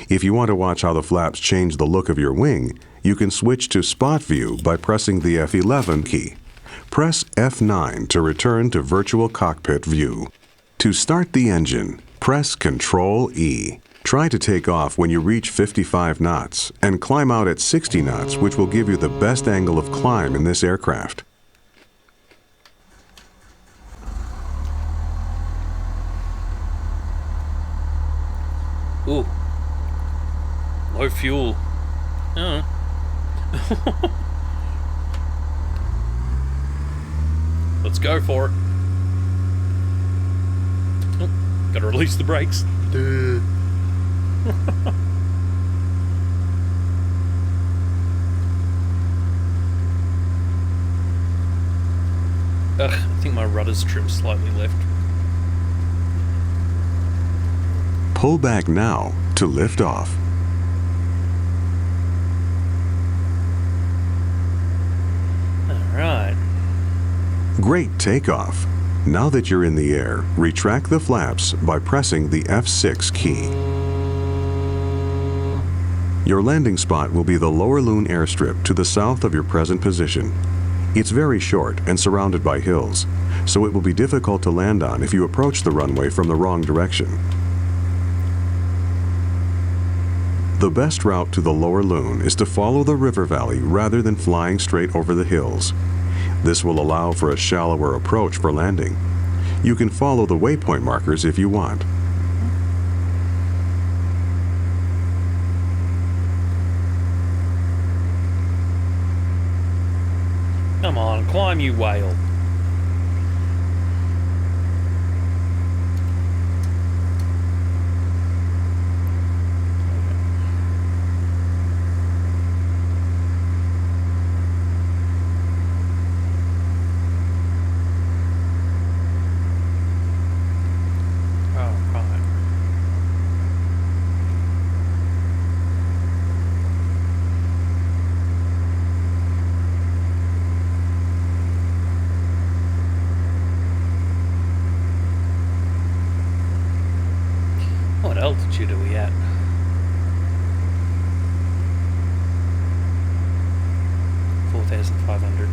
If you want to watch how the flaps change the look of your wing, you can switch to spot view by pressing the F11 key. Press F9 to return to virtual cockpit view. To start the engine, press Ctrl-E. Try to take off when you reach 55 knots and climb out at 60 knots, which will give you the best angle of climb in this aircraft. Ooh. Low fuel. Oh. Let's go for it. Oh, gotta release the brakes. Duh. Ugh, I think my rudder's trimmed slightly left. Pull back now to lift off. Alright. Great takeoff. Now that you're in the air, retract the flaps by pressing the F6 key. Your landing spot will be the Lower Loon airstrip to the south of your present position. It's very short and surrounded by hills, so it will be difficult to land on if you approach the runway from the wrong direction. The best route to the Lower Loon is to follow the river valley rather than flying straight over the hills. This will allow for a shallower approach for landing. You can follow the waypoint markers if you want. Come on, climb, you whale. What altitude are we at? $4,500.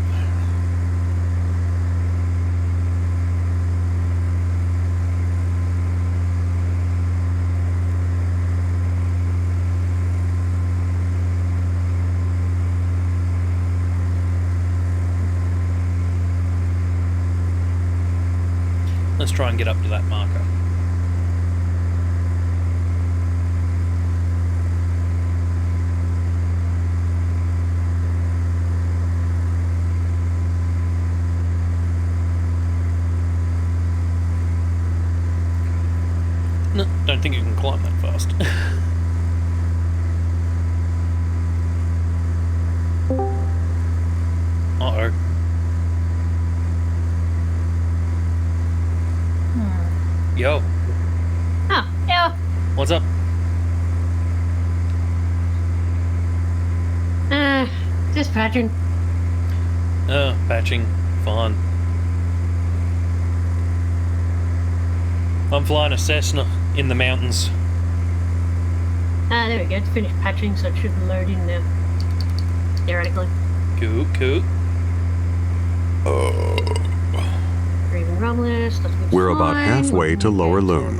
Let's try and get up to that marker. No, don't think you can climb that fast. Uh-oh. Yo. Oh, yeah. What's up? Just patching. Patching. Fun. I'm flying a Cessna in the mountains. Ah, there we go. It's finished patching, so it should load in now. Theoretically. Cool, cool. Breathing rumblers. We're about halfway to Lower Loon.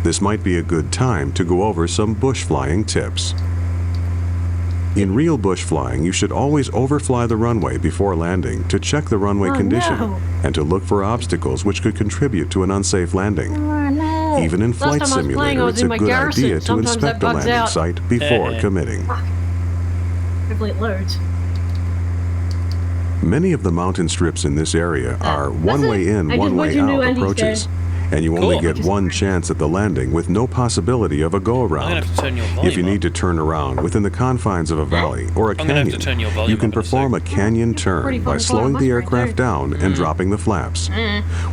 This might be a good time to go over some bush flying tips. In real bush flying, you should always overfly the runway before landing to check the runway condition and to look for obstacles which could contribute to an unsafe landing. Even in Flight Simulator, it's a good idea to inspect the landing site before committing. Hopefully it loads. Many of the mountain strips in this area are one-way in, one-way out approaches, and you only get one chance at the landing with no possibility of a go-around. I'm gonna have to turn your volume If you need to turn around within the confines of a valley or a canyon, you can perform a canyon turn by slowing the aircraft down and dropping the flaps.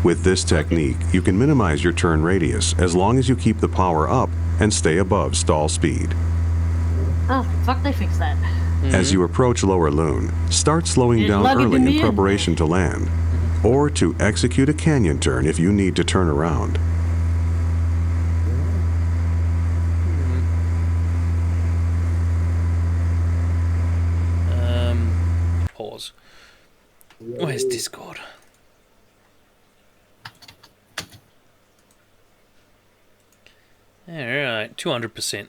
With this technique, you can minimize your turn radius as long as you keep the power up and stay above stall speed. Oh, fuck, they fixed that. As you approach Lower Loon, start slowing down early in preparation to land, or to execute a canyon turn if you need to turn around. Pause. Where's Discord? Alright, 200%.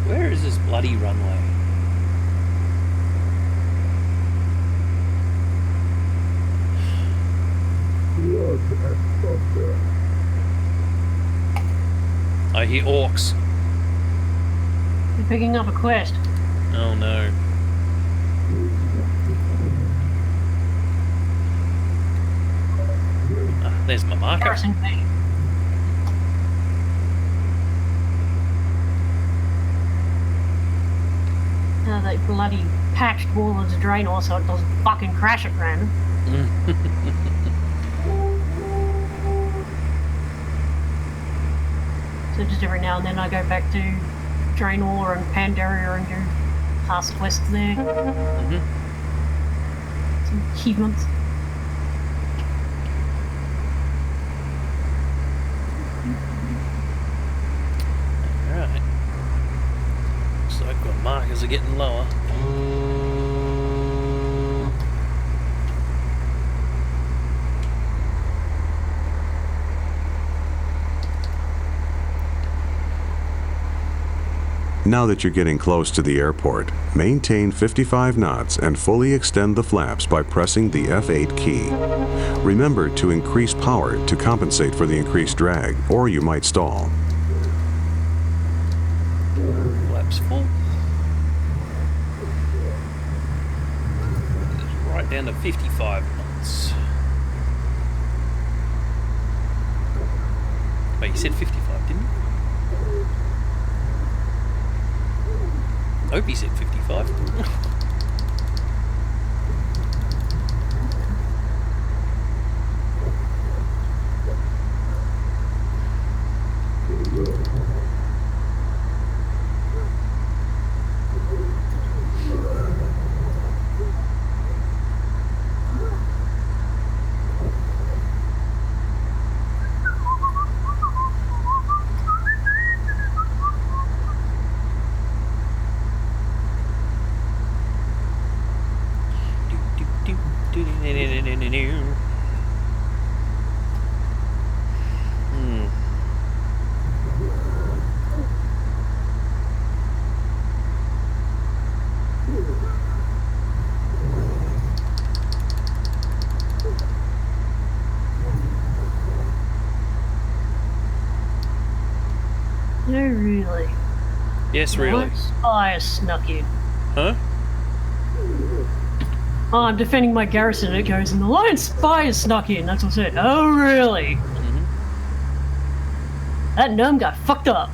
Where is this bloody runway? I hear orcs. You're picking up a quest. Oh no. Ah, there's my marker. Embarrassing thing. That bloody patched wall of the draenor so it doesn't fucking crash at random. So just every now and then I go back to Draenor and Pandaria and do past quests there. Some achievements. Alright. Looks like our markers are getting lower. Now that you're getting close to the airport, maintain 55 knots and fully extend the flaps by pressing the F8 key. Remember to increase power to compensate for the increased drag, or you might stall. Flaps full. Right down to 55 knots. Wait, you said 55, didn't you? I hope he said 55. No, really. Yes, really. I snuck in. Huh? Oh, I'm defending my garrison, and it goes, and the Lion Spy has snuck in. That's what I said. Oh, really? That gnome got fucked up.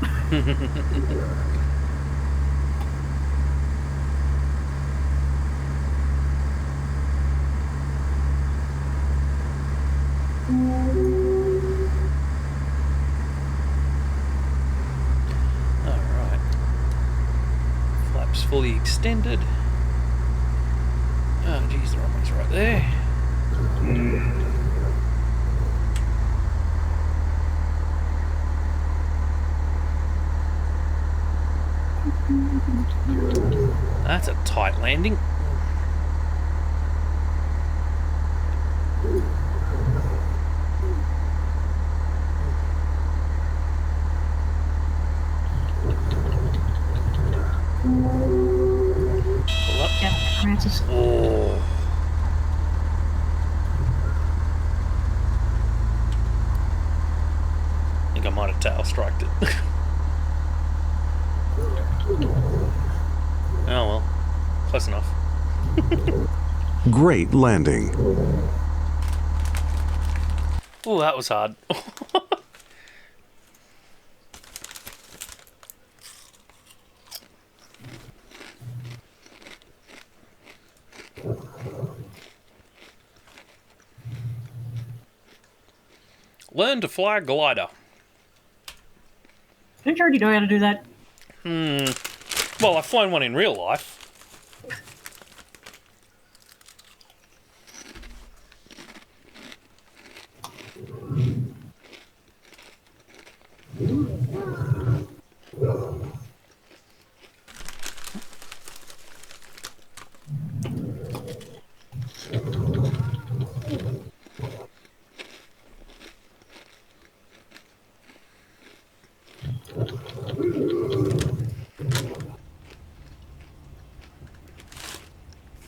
Alright. Flaps fully extended. Oh, geez, the runway's right there. That's a tight landing. Pull up. Yeah, Francis. Oh. I think I might have tail striked it. Oh well, close enough. Great landing. Oh, that was hard. Learn to fly a glider. Don't you already know how to do that? Well, I've flown one in real life.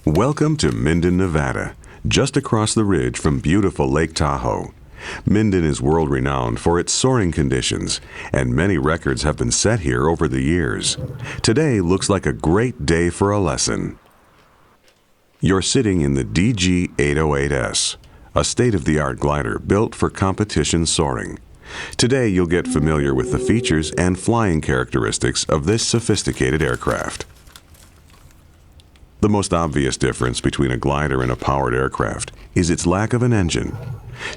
Welcome to Minden, Nevada, just across the ridge from beautiful Lake Tahoe. Minden is world-renowned for its soaring conditions, and many records have been set here over the years. Today looks like a great day for a lesson. You're sitting in the DG-808S, a state-of-the-art glider built for competition soaring. Today you'll get familiar with the features and flying characteristics of this sophisticated aircraft. The most obvious difference between a glider and a powered aircraft is its lack of an engine.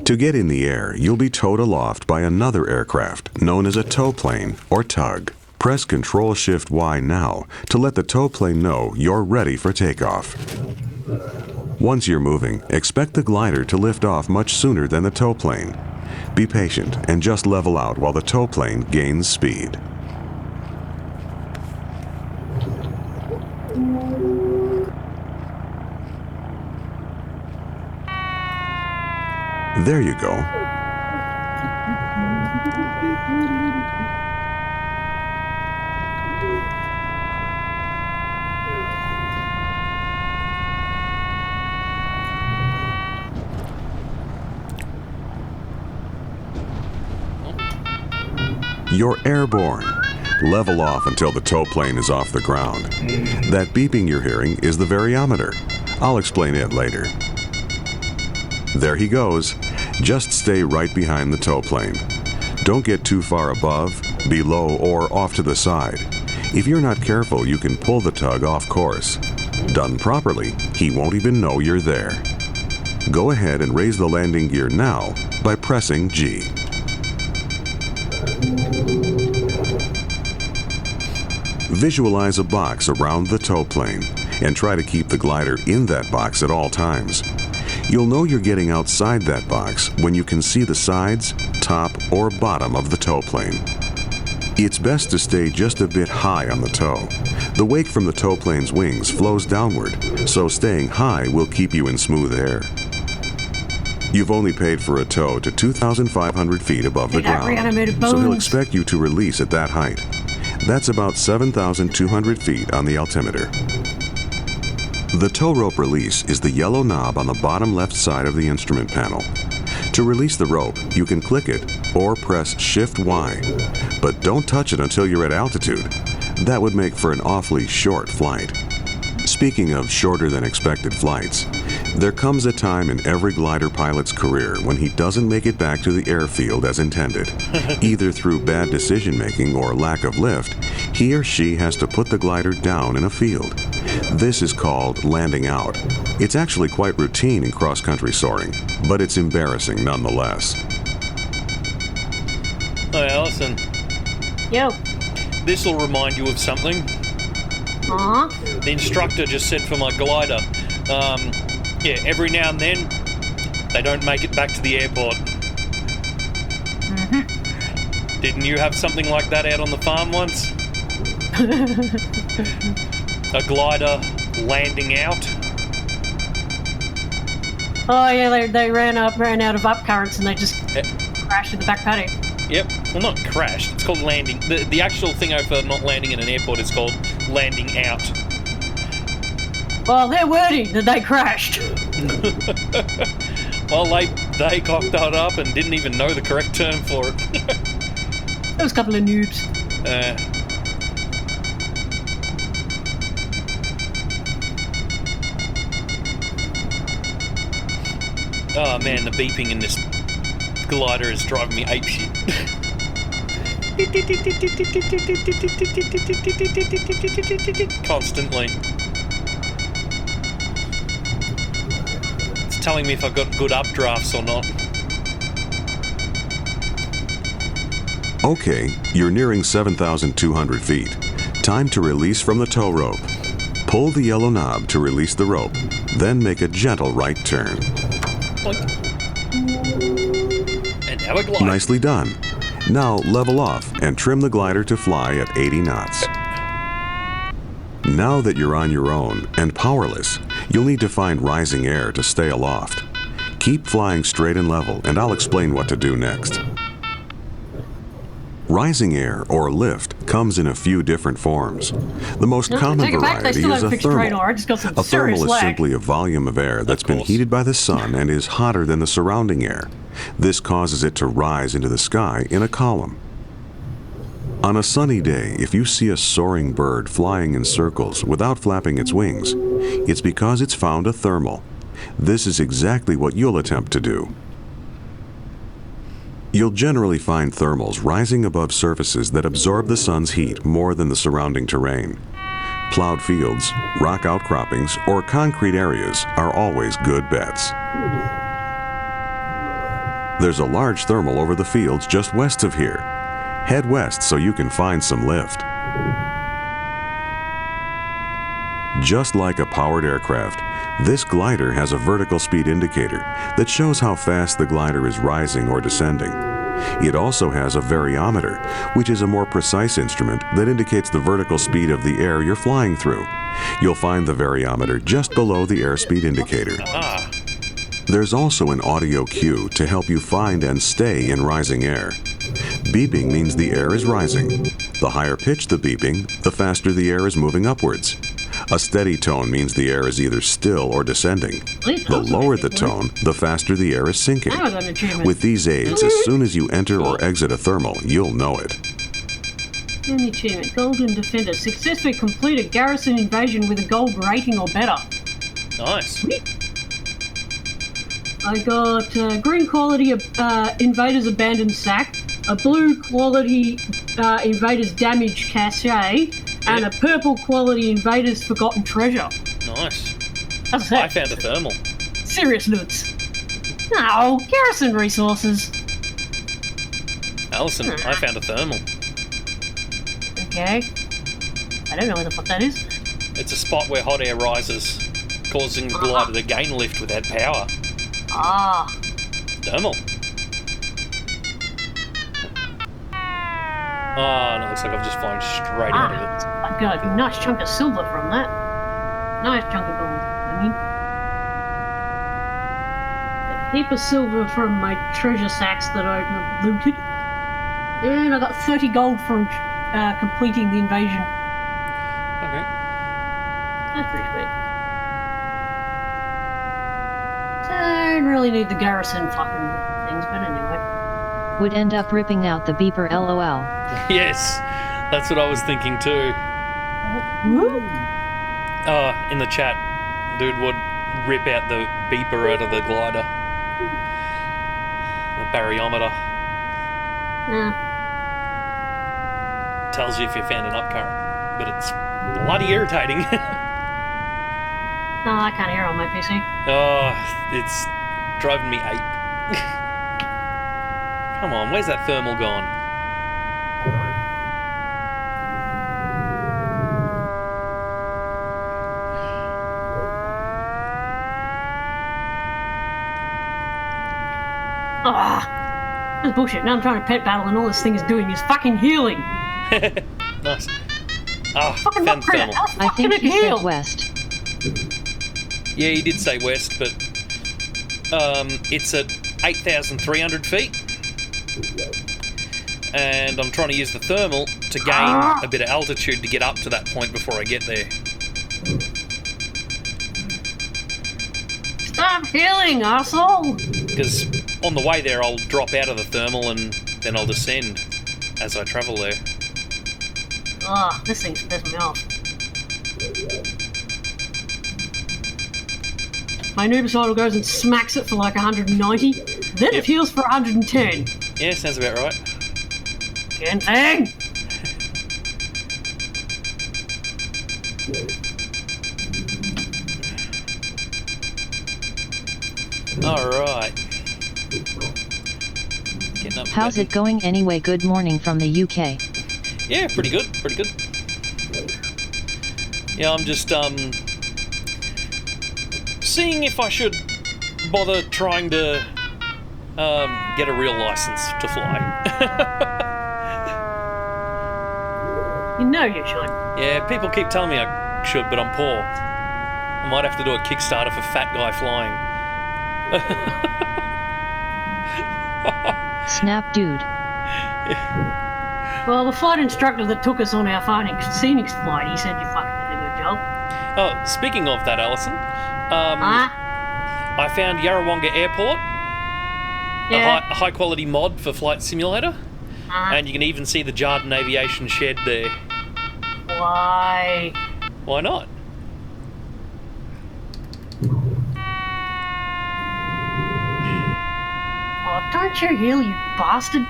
To get in the air, you'll be towed aloft by another aircraft known as a tow plane or tug. Press Control-Shift-Y now to let the tow plane know you're ready for takeoff. Once you're moving, expect the glider to lift off much sooner than the tow plane. Be patient and just level out while the tow plane gains speed. There you go. You're airborne. Level off until the tow plane is off the ground. That beeping you're hearing is the variometer. I'll explain it later. There he goes. Just stay right behind the tow plane. Don't get too far above, below, or off to the side. If you're not careful, you can pull the tug off course. Done properly, he won't even know you're there. Go ahead and raise the landing gear now by pressing G. Visualize a box around the tow plane and try to keep the glider in that box at all times. You'll know you're getting outside that box when you can see the sides, top, or bottom of the tow plane. It's best to stay just a bit high on the tow. The wake from the tow plane's wings flows downward, so staying high will keep you in smooth air. You've only paid for a tow to 2,500 feet above the ground, so he'll expect you to release at that height. That's about 7,200 feet on the altimeter. The tow rope release is the yellow knob on the bottom left side of the instrument panel. To release the rope, you can click it or press Shift-Y, but don't touch it until you're at altitude. That would make for an awfully short flight. Speaking of shorter than expected flights, there comes a time in every glider pilot's career when he doesn't make it back to the airfield as intended. Either through bad decision-making or lack of lift, he or she has to put the glider down in a field. This is called landing out. It's actually quite routine in cross-country soaring, but it's embarrassing nonetheless. Hi, Alison. Yo. This will remind you of something. The instructor just said for my glider, yeah, every now and then, they don't make it back to the airport. Didn't you have something like that out on the farm once? A glider landing out? Oh yeah, they ran out of up currents and they just crashed in the back paddock. Yep. Well, not crashed. It's called landing. The actual thing for not landing in an airport is called landing out. Well, they're wording that they crashed. Well, they cocked that up and didn't even know the correct term for it. There was a couple of noobs. Oh man, the beeping in this glider is driving me apeshit. Constantly. It's telling me if I've got good updrafts or not. Okay, you're nearing 7,200 feet. Time to release from the tow rope. Pull the yellow knob to release the rope, then make a gentle right turn. And now a glide. Nicely done. Now level off and trim the glider to fly at 80 knots. Now that you're on your own and powerless, you'll need to find rising air to stay aloft. Keep flying straight and level, and I'll explain what to do next. Rising air, or lift, comes in a few different forms. The most common variety is a thermal. A thermal is simply a volume of air that's been heated by the sun and is hotter than the surrounding air. This causes it to rise into the sky in a column. On a sunny day, if you see a soaring bird flying in circles without flapping its wings, it's because it's found a thermal. This is exactly what you'll attempt to do. You'll generally find thermals rising above surfaces that absorb the sun's heat more than the surrounding terrain. Plowed fields, rock outcroppings, or concrete areas are always good bets. There's a large thermal over the fields just west of here. Head west so you can find some lift. Just like a powered aircraft, this glider has a vertical speed indicator that shows how fast the glider is rising or descending. It also has a variometer, which is a more precise instrument that indicates the vertical speed of the air you're flying through. You'll find the variometer just below the airspeed indicator. There's also an audio cue to help you find and stay in rising air. Beeping means the air is rising. The higher pitch the beeping, the faster the air is moving upwards. A steady tone means the air is either still or descending. The lower the tone, the faster the air is sinking. With these aids, as soon as you enter or exit a thermal, you'll know it. Any achievement, Golden Defender. Successfully completed garrison invasion with a gold rating or better. Nice. I got green quality invaders abandoned sack, a blue quality invaders damaged cache, and a purple quality invaders forgotten treasure. Nice. That's I found a thermal. Serious nuts. No, garrison resources. Alison, I found a thermal. Okay. I don't know where the fuck that is. It's a spot where hot air rises, causing the glider to gain lift without power. Ah. Thermal. Oh, and it looks like I've just flown straight out of it. I got a nice chunk of silver from that. Nice chunk of gold, I mean. A heap of silver from my treasure sacks that I looted. And I got 30 gold from completing the invasion. Okay. That's pretty sweet. Don't really need the garrison fucking things, but anyway. Would end up ripping out the beeper LOL. Yes, that's what I was thinking too. In the chat, dude would rip out the beeper out of the glider. The baryometer. Yeah. Tells you if you found an upcurrent, but it's bloody irritating. No, I can't hear on my PC. Oh, it's driving me ape. Come on, where's that thermal gone? That's bullshit. Now I'm trying to pet battle and all this thing is doing is fucking healing. Nice. Oh, Fucking found the thermal. I think he said west. Yeah, he did say west, but it's at 8,300 feet. And I'm trying to use the thermal to gain a bit of altitude to get up to that point before I get there. Stop healing, asshole! Because on the way there, I'll drop out of the thermal and then I'll descend as I travel there. This thing's pissing me off. My Nubicidal goes and smacks it for like 190, then it heals for 110. Yeah, sounds about right. Again, thing! Alright. How's it going anyway? Good morning from the UK. Yeah, pretty good, pretty good. Yeah, I'm just, seeing if I should bother trying to, get a real license to fly. You know you should. Yeah, people keep telling me I should, but I'm poor. I might have to do a Kickstarter for Fat Guy Flying. Snap, dude. Well, the flight instructor that took us on our Phoenix flight, he said you fucking did a good job. Oh, speaking of that, Alison, I found Yarrawonga Airport, a high-quality mod for Flight Simulator, and you can even see the Jardin Aviation shed there. Why? Why not? Oh, don't you heal, you bastard!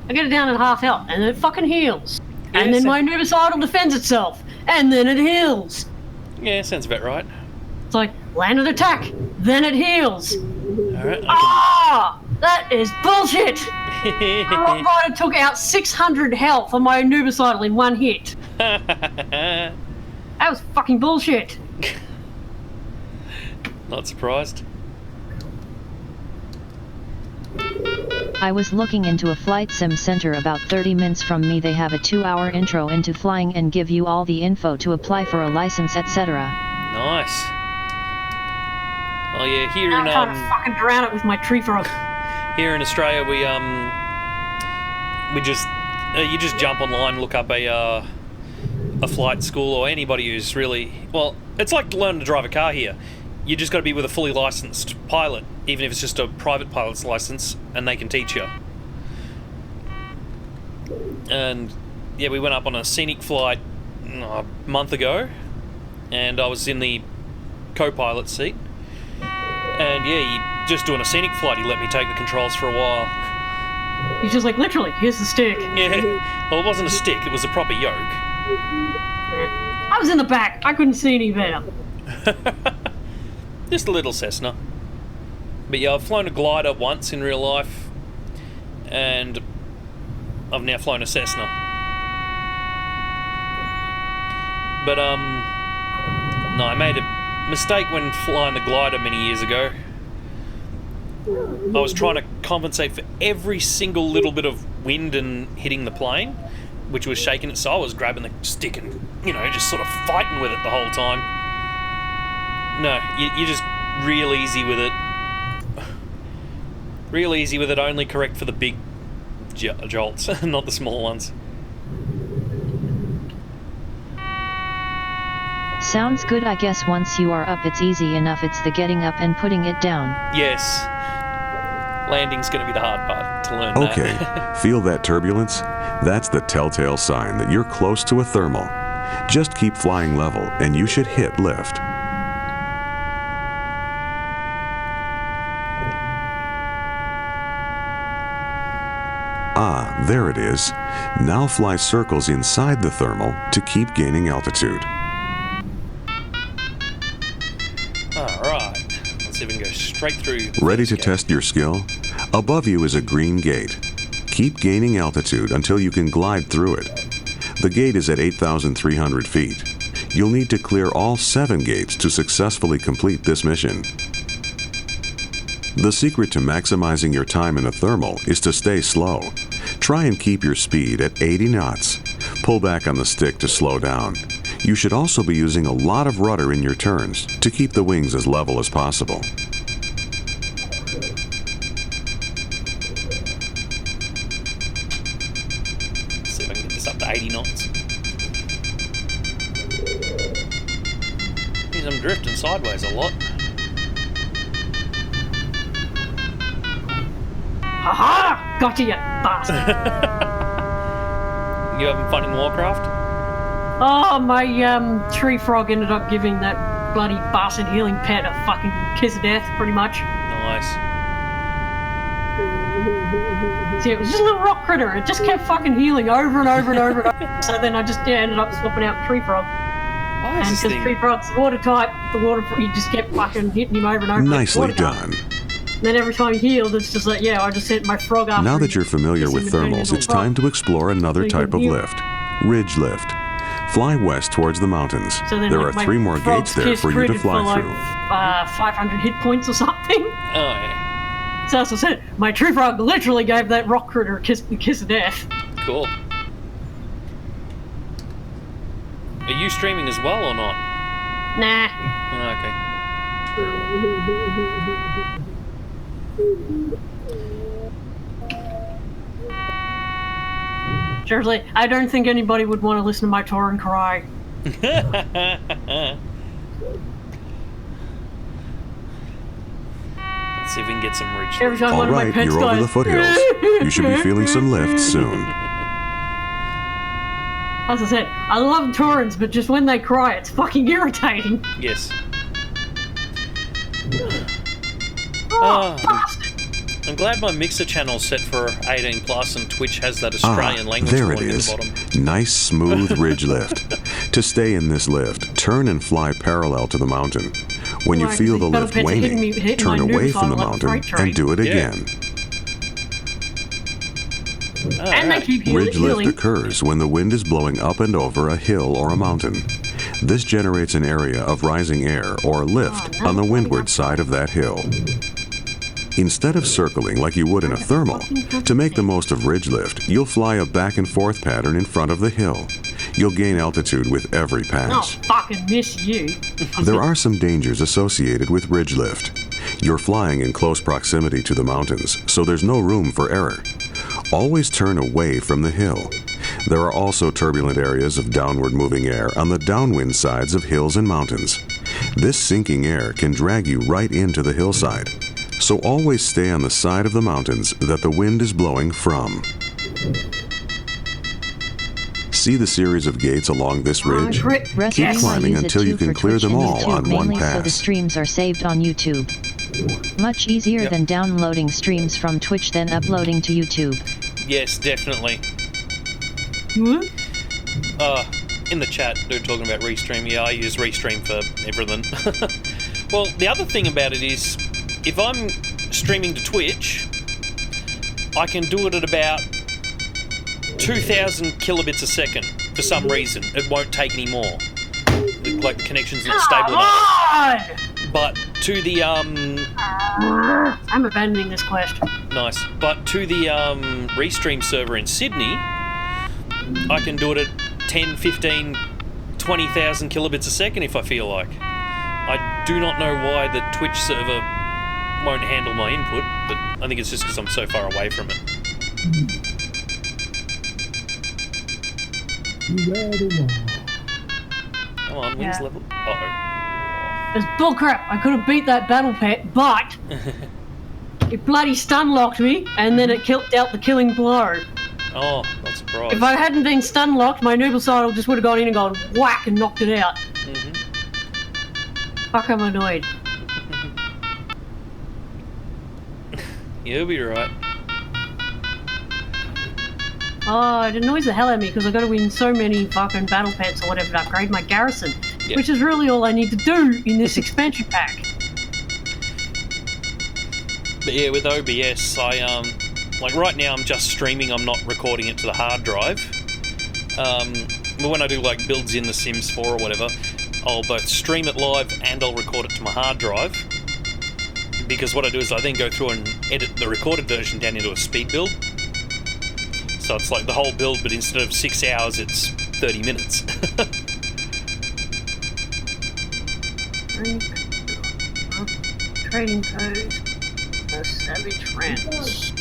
I get it down at half health, and then it fucking heals. Yeah, and then my Nubicidal defends itself, and then it heals. Yeah, sounds about right. It's like, land attack, then it heals. Alright, That is bullshit! My Rider took out 600 health on my Nubicidal in one hit. That was fucking bullshit. Not surprised. I was looking into a flight sim center about 30 minutes from me. They have a 2-hour intro into flying and give you all the info to apply for a license, etc. Nice. Oh yeah, here I'm trying to fucking drown it with my tree frog. Here in Australia, we just you just jump online, look up a flight school, or anybody who's really, well, it's like learning to drive a car here. You just got to be with a fully licensed pilot, even if it's just a private pilot's license, and they can teach you. And yeah, we went up on a scenic flight a month ago, and I was in the co-pilot seat. And yeah, just doing a scenic flight, he let me take the controls for a while. He's just like, literally, here's the stick. Yeah, well, it wasn't a stick, it was a proper yoke. I was in the back, I couldn't see any better. Just a little Cessna. But yeah, I've flown a glider once in real life, and I've now flown a Cessna. But no, I made a mistake when flying the glider many years ago. I was trying to compensate for every single little bit of wind and hitting the plane, which was shaking it, so I was grabbing the stick and, just sort of fighting with it the whole time. No, you're just real easy with it. Real easy with it, only correct for the big jolts, not the small ones. Sounds good. I guess once you are up it's easy enough. It's the getting up and putting it down. Yes. Landing's going to be the hard part to learn. Okay, feel that turbulence? That's the telltale sign that you're close to a thermal. Just keep flying level and you should hit lift. Ah, there it is. Now fly circles inside the thermal to keep gaining altitude. Alright, let's see if we can go straight through. Ready to test your skill? Above you is a green gate. Keep gaining altitude until you can glide through it. The gate is at 8,300 feet. You'll need to clear all 7 gates to successfully complete this mission. The secret to maximizing your time in a thermal is to stay slow. Try and keep your speed at 80 knots. Pull back on the stick to slow down. You should also be using a lot of rudder in your turns to keep the wings as level as possible. Let's see if I can get this up to 80 knots. Means I'm drifting sideways a lot. Haha! Gotcha, you bastard! You having fun in Warcraft? Oh, my tree frog ended up giving that bloody bastard healing pet a fucking kiss of death, pretty much. Nice. See, it was just a little rock critter. It just kept fucking healing over and over and over and over. So then I just ended up swapping out the tree frog. Why is And this because thing... tree frog's water type, he just kept fucking hitting him over and over. Nicely done. And then every time he healed, it's just like, yeah, I just sent my frog after Now him. that you're familiar with thermals, it's time to explore another type of lift. Ridge lift. Fly west towards the mountains. So then, There like, are 3 more gates there for you to fly through. 500 hit points or something. Oh, yeah. So as I said, my tree frog literally gave that rock critter a kiss of death. Cool. Are you streaming as well or not? Nah. Oh, okay. Seriously, I don't think anybody would want to listen to my Tauren cry. Let's see if we can get some reach. Every time one of my Alright, pets you're over dies. the foothills. You should be feeling some lift soon. As I said, I love Taurens, but just when they cry, it's fucking irritating. Yes. Oh, Oh, I'm glad my Mixer channel's set for 18 plus and Twitch has that Australian language there it warning at is. the bottom. Nice smooth ridge lift. To stay in this lift, turn and fly parallel to the mountain. When you Right, feel the these little lift pets are hitting waning, me- hitting turn my away noodles from the on like a mountain freight train. and do it Yeah. again. And they keep Ridge lift healing. occurs when the wind is blowing up and over a hill or a mountain. This generates an area of rising air, or lift, on the windward side of that hill. Instead of circling like you would in a thermal, to make the most of ridge lift, you'll fly a back and forth pattern in front of the hill. You'll gain altitude with every Oh, pass. fucking miss you. There are some dangers associated with ridge lift. You're flying in close proximity to the mountains, so there's no room for error. Always turn away from the hill. There are also turbulent areas of downward moving air on the downwind sides of hills and mountains. This sinking air can drag you right into the hillside, so always stay on the side of the mountains that the wind is blowing from. See the series of gates along this ridge? Keep climbing until you can clear them all on one mainly so the pass. streams are saved on YouTube. Much easier than downloading streams from Twitch than uploading to YouTube. Yes, definitely. In the chat, they're talking about Restream. Yeah, I use Restream for everything. Well, the other thing about it is, if I'm streaming to Twitch, I can do it at about 2,000 kilobits a second. For some reason, it won't take any more. Like, the connection's not stable enough. But to the I'm abandoning this quest. Nice. But to the Restream server in Sydney, I can do it at 10, 15, 20,000 kilobits a second if I feel like. I do not know why the Twitch server won't handle my input, but I think it's just because I'm so far away from it. Come on, wins level. Uh-oh. It's bullcrap. I could have beat that battle pet, but it bloody stun locked me, and then it dealt the killing blow. Oh, not surprised. If I hadn't been stun locked, my Nubalcidal just would have gone in and gone whack and knocked it out. Fuck, I'm annoyed. You'll be right. Oh, it annoys the hell out of me because I've got to win so many fucking battle pets or whatever to upgrade my garrison, which is really all I need to do in this expansion pack. But yeah, with OBS, like right now I'm just streaming, I'm not recording it to the hard drive. But when I do like builds in The Sims 4 or whatever, I'll both stream it live and I'll record it to my hard drive. Because what I do is I then go through and edit the recorded version down into a speed build. So it's like the whole build, but instead of 6 hours, it's 30 minutes. Trading code. Savage Friends.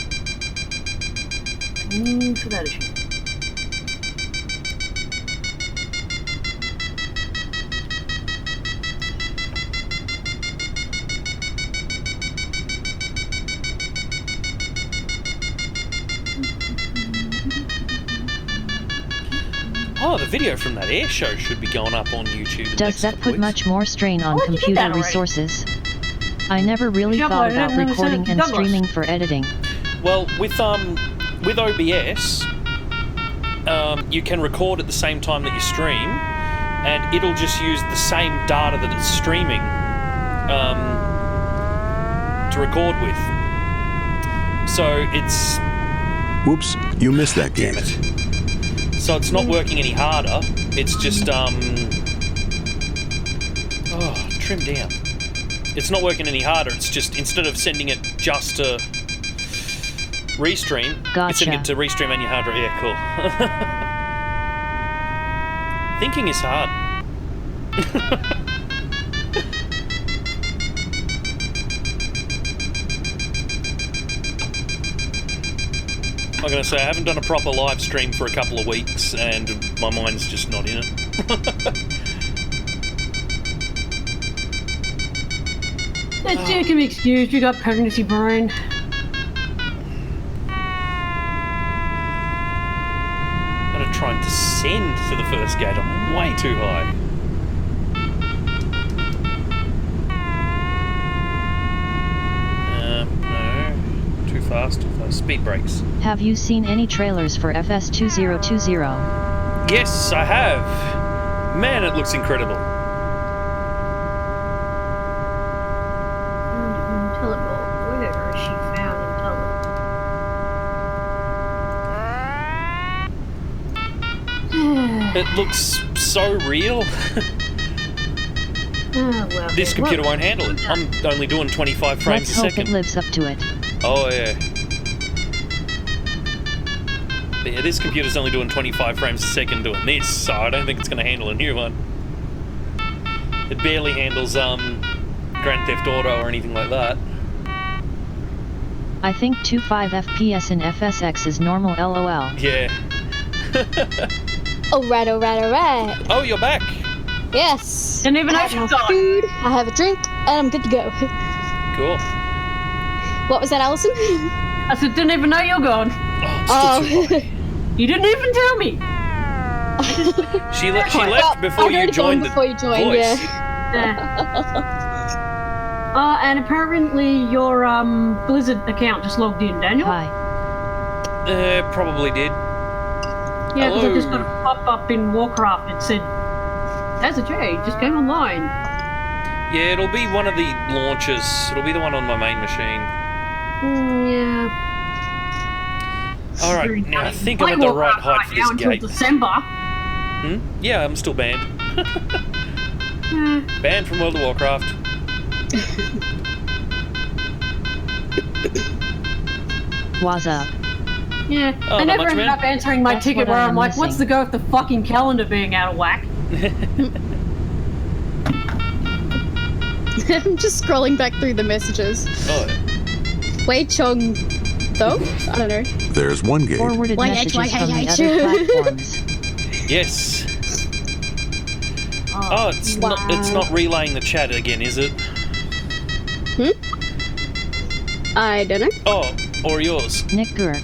For that issue. Oh, the video from that air show should be going up on YouTube. Does that put much more strain on computer resources? I never really thought about recording and streaming for editing. Well, with OBS, you can record at the same time that you stream, and it'll just use the same data that it's streaming to record with. So it's... Whoops, you missed that game. So it's not working any harder, it's just, trim down. It's not working any harder, it's just, instead of sending it just to Restream, it's sending it to Restream and your hard drive. Yeah, cool. Thinking is hard. I'm going to say, I haven't done a proper live stream for a couple of weeks, and my mind's just not in it. You can be excused, you got pregnancy brain. I'm going to try and descend to the first gate. I'm way too high. No. Too fast. Speed brakes. Have you seen any trailers for FS 2020? Yes, I have. Man, it looks incredible. Where is she found It looks so real. Well, This computer won't handle it. I'm only doing 25 frames Let's a hope second. it lives up to it. Oh, yeah. Yeah, this computer's only doing 25 frames a second doing this, so I don't think it's going to handle a new one. It barely handles Grand Theft Auto or anything like that. I think 25 FPS in FSX is normal LOL. Yeah. Alright, alright, alright. Oh, you're back. Yes. Didn't even I have have to my die. food, I have a drink, and I'm good to go. Cool. What was that, Alison? I said, didn't even know you're gone. Oh, it's still too high. You didn't even tell me. She left Well, before I'd you already joined gone before you joined, voice. Yeah. And apparently your Blizzard account just logged in, Daniel. Hi. Probably did. Yeah, because I Hello. just got a pop-up in Warcraft that said, DazzaJay just came online. Yeah, it'll be one of the launches. It'll be the one on my main machine. Yeah. Alright, now I think I'm at the right height for this until gate. December. Yeah, I'm still banned. Banned from World of Warcraft. What's up? Yeah, Oh, I not never much, ended man. up answering my That's ticket what where I'm I'm like, what's missing. the go with the fucking calendar being out of whack? I'm just scrolling back through the messages. Oh, Wei Chong, though? I don't know. There's one gate. Forwarded YH, messages from the YH. other platforms. yes. Oh, it's not relaying the chat again, is it? I don't know. Oh, or yours. Nick Gurr.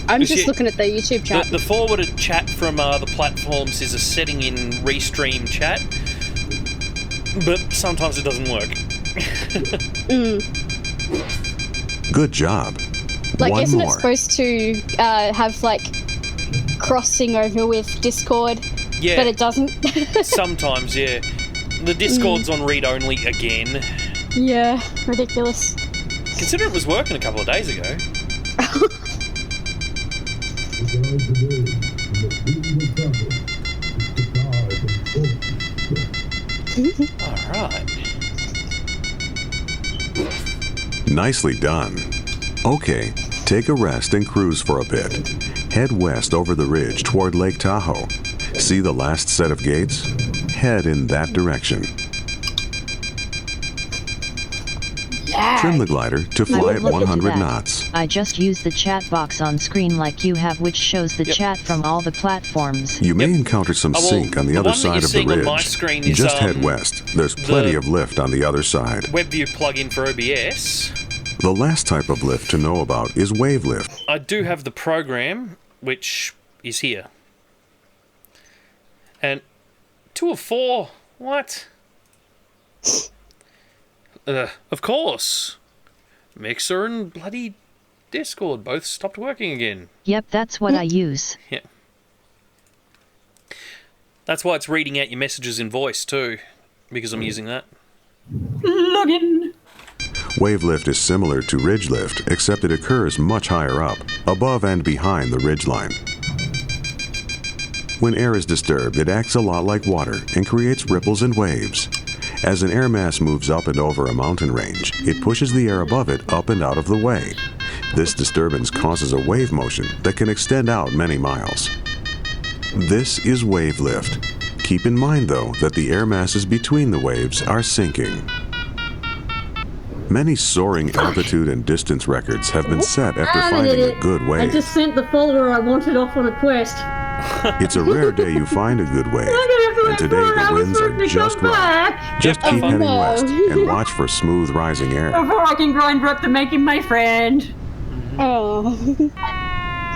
I'm Is just it- looking at the YouTube chat. The forwarded chat from the platforms is a setting in Restream chat, but sometimes it doesn't work. Good job. Like, One isn't more. it supposed to have, like, crossing over with Discord? Yeah, But it doesn't? sometimes, yeah. The Discord's on read-only again. Yeah, ridiculous. Consider it was working a couple of days ago. Alright. Nicely done. Okay, take a rest and cruise for a bit. Head west over the ridge toward Lake Tahoe. See the last set of gates? Head in that direction. Trim the glider to fly would at look into 100 that. knots. I just used the chat box on screen like you have, which shows the chat from all the platforms. You may encounter some Oh, well, sink on the the other one that side you're of the seeing on my ridge. screen is, Just head west. There's plenty the- of lift on the other side. WebView plugin for OBS. The last type of lift to know about is wave lift. I do have the program, which is here. And 2 of 4? What? Of course. Mixer and bloody Discord both stopped working again. Yep, that's what I use. Yeah. That's why it's reading out your messages in voice too, because I'm using that. Login. Wave lift is similar to ridge lift, except it occurs much higher up, above and behind the ridge line. When air is disturbed, it acts a lot like water and creates ripples and waves. As an air mass moves up and over a mountain range, it pushes the air above it up and out of the way. This disturbance causes a wave motion that can extend out many miles. This is wave lift. Keep in mind, though, that the air masses between the waves are sinking. Many soaring altitude and distance records have been set after finding a good I wave. just sent the folder I wanted off on a quest. It's a rare day you find a good wave, and today the winds are just right. Just keep heading west and watch for smooth rising air. Before I can grind up to make him my friend. Oh.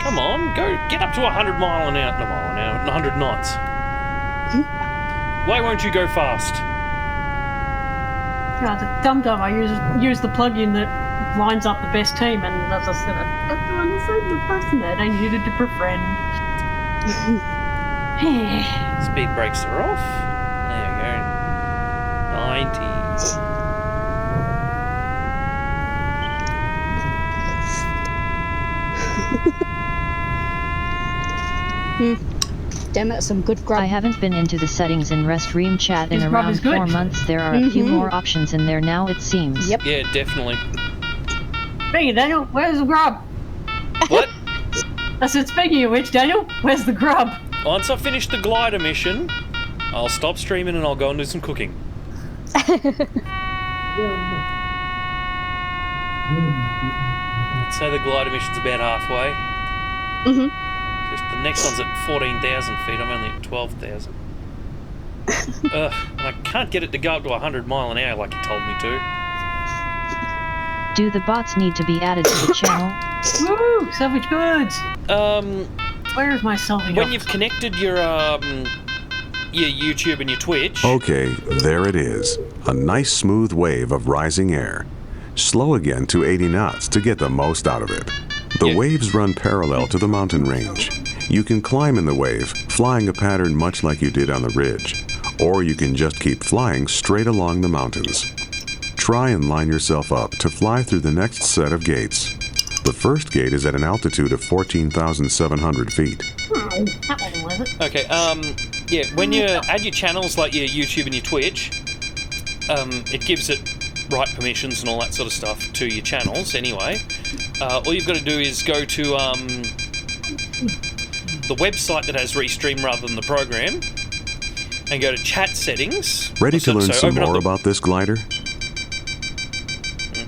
Come on, go get up to 100 mile an hour, 100 knots. Why won't you go fast? God, the dum-dum, I use the plugin that lines up the best team, and as I said, I'm doing the same person that I needed to befriend. Speed brakes are off. There we go. 90. Damn it, some good grub. I haven't been into the settings in Restream chat in This grub around is good. 4 months. There are a few more options in there now, it seems. Yep. Yeah, definitely. Hey, Daniel, where's the grub? What? I said, speaking of which, Daniel, where's the grub? Once I finish the glider mission, I'll stop streaming and I'll go and do some cooking. Let's say the glider mission's about halfway. Just the next one's at 14,000 feet. I'm only at 12,000. And I can't get it to go up to 100 mile an hour like you told me to. Do the bots need to be added to the channel? Woo! Salvage goods! Where's my salvage? When you've connected your YouTube and your Twitch... Okay, there it is. A nice smooth wave of rising air. Slow again to 80 knots to get the most out of it. The waves run parallel to the mountain range. You can climb in the wave, flying a pattern much like you did on the ridge. Or you can just keep flying straight along the mountains. Try and line yourself up to fly through the next set of gates. The first gate is at an altitude of 14,700 feet. That wasn't worth it. Okay, yeah, when you add your channels like your YouTube and your Twitch, it gives it right permissions and all that sort of stuff to your channels anyway. All you've got to do is go to the website that has Restream rather than the program and go to chat settings. Ready to learn some more about this glider?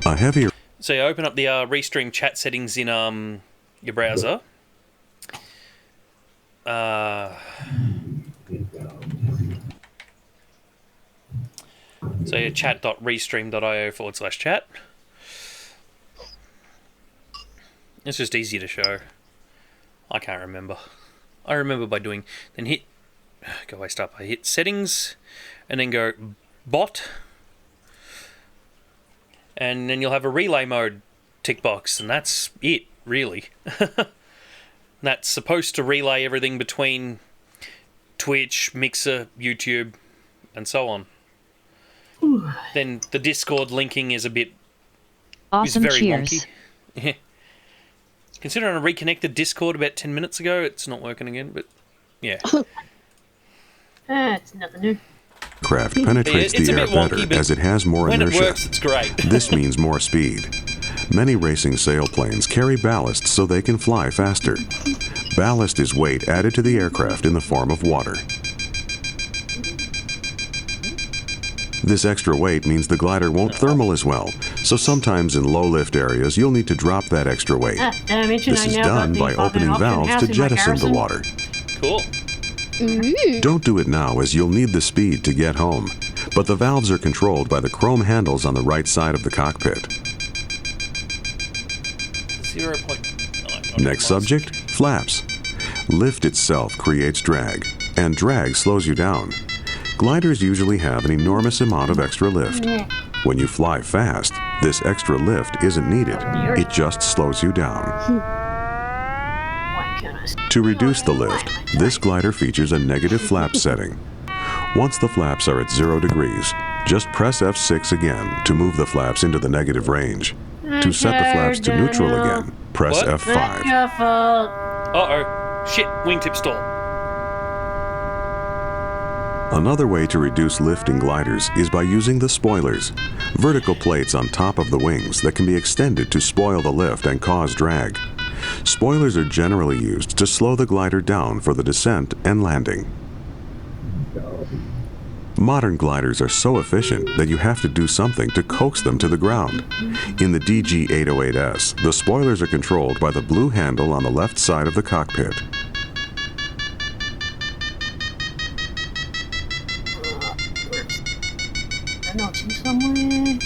A heavier... So you open up the Restream chat settings in your browser. So your chat.restream.io/chat. It's just easy to show. I can't remember. I remember by doing... Then hit... Go way stop. I hit settings and then go bot. And then you'll have a relay mode tick box, and that's it, really. That's supposed to relay everything between Twitch, Mixer, YouTube, and so on. Ooh. Then the Discord linking is a bit... Awesome, is very cheers. wonky. Yeah. Considering I reconnected Discord about 10 minutes ago, it's not working again, but yeah. It's nothing new. Craft penetrates the air better as it has more inertia. When it works, it's great. This means more speed. Many racing sailplanes carry ballast so they can fly faster. Ballast is weight added to the aircraft in the form of water. This extra weight means the glider won't thermal as well, so sometimes in low-lift areas you'll need to drop that extra weight. This is done by opening valves to jettison the water. Cool. Don't do it now, as you'll need the speed to get home, but the valves are controlled by the chrome handles on the right side of the cockpit. 0.9. Next subject, flaps. Lift itself creates drag, and drag slows you down. Gliders usually have an enormous amount of extra lift. When you fly fast, this extra lift isn't needed. It just slows you down. To reduce the lift, this glider features a negative flap setting. Once the flaps are at 0 degrees, just press F6 again to move the flaps into the negative range. To set the flaps to neutral again, press What? F5. Uh-oh. Shit, wingtip stall. Another way to reduce lift in gliders is by using the spoilers, vertical plates on top of the wings that can be extended to spoil the lift and cause drag. Spoilers are generally used to slow the glider down for the descent and landing. Modern gliders are so efficient that you have to do something to coax them to the ground. In the DG808S, the spoilers are controlled by the blue handle on the left side of the cockpit. Somewhere.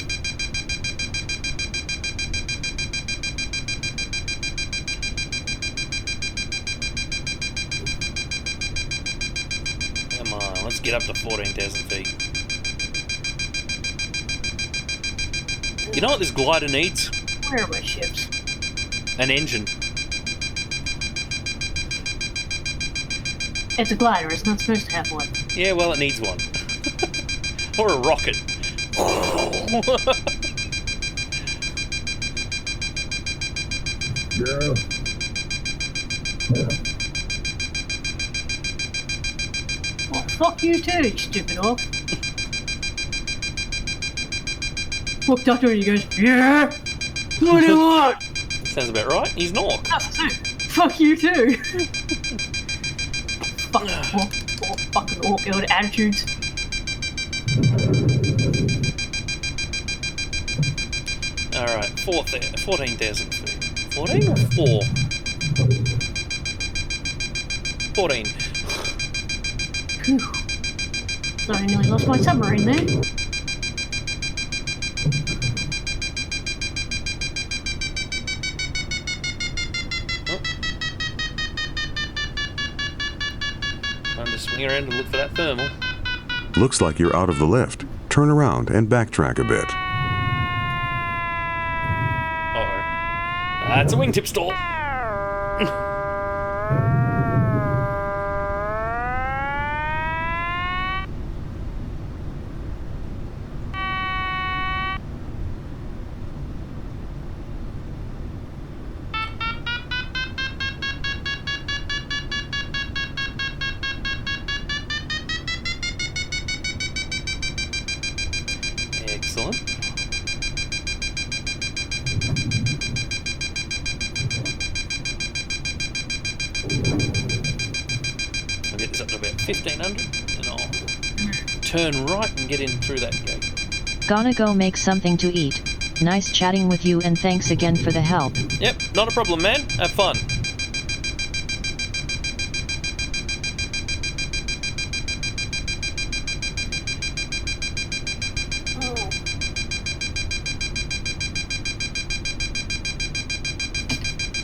Come on, let's get up to 14,000 feet. You know what this glider needs? Where are my ships? An engine. It's a glider, it's not supposed to have one. Yeah, well, it needs one. Or a rocket. fuck you too, you stupid orc. Walked up to her and he goes, yeah? What do you want? Sounds about right. He's an orc. That's it. Fuck you too. Fucking orc attitudes. Alright, 14,000 feet. 14 or 4? 14. Phew. Sorry, I nearly lost my submarine there. Time to swing around and look for that thermal. Looks like you're out of the lift. Turn around and backtrack a bit. Uh-oh. That's a wingtip stall. Excellent. I'll get this up to about 1,500 and I'll turn right and get in through that gate. Gonna go make something to eat. Nice chatting with you and thanks again for the help. Yep, not a problem, man. Have fun.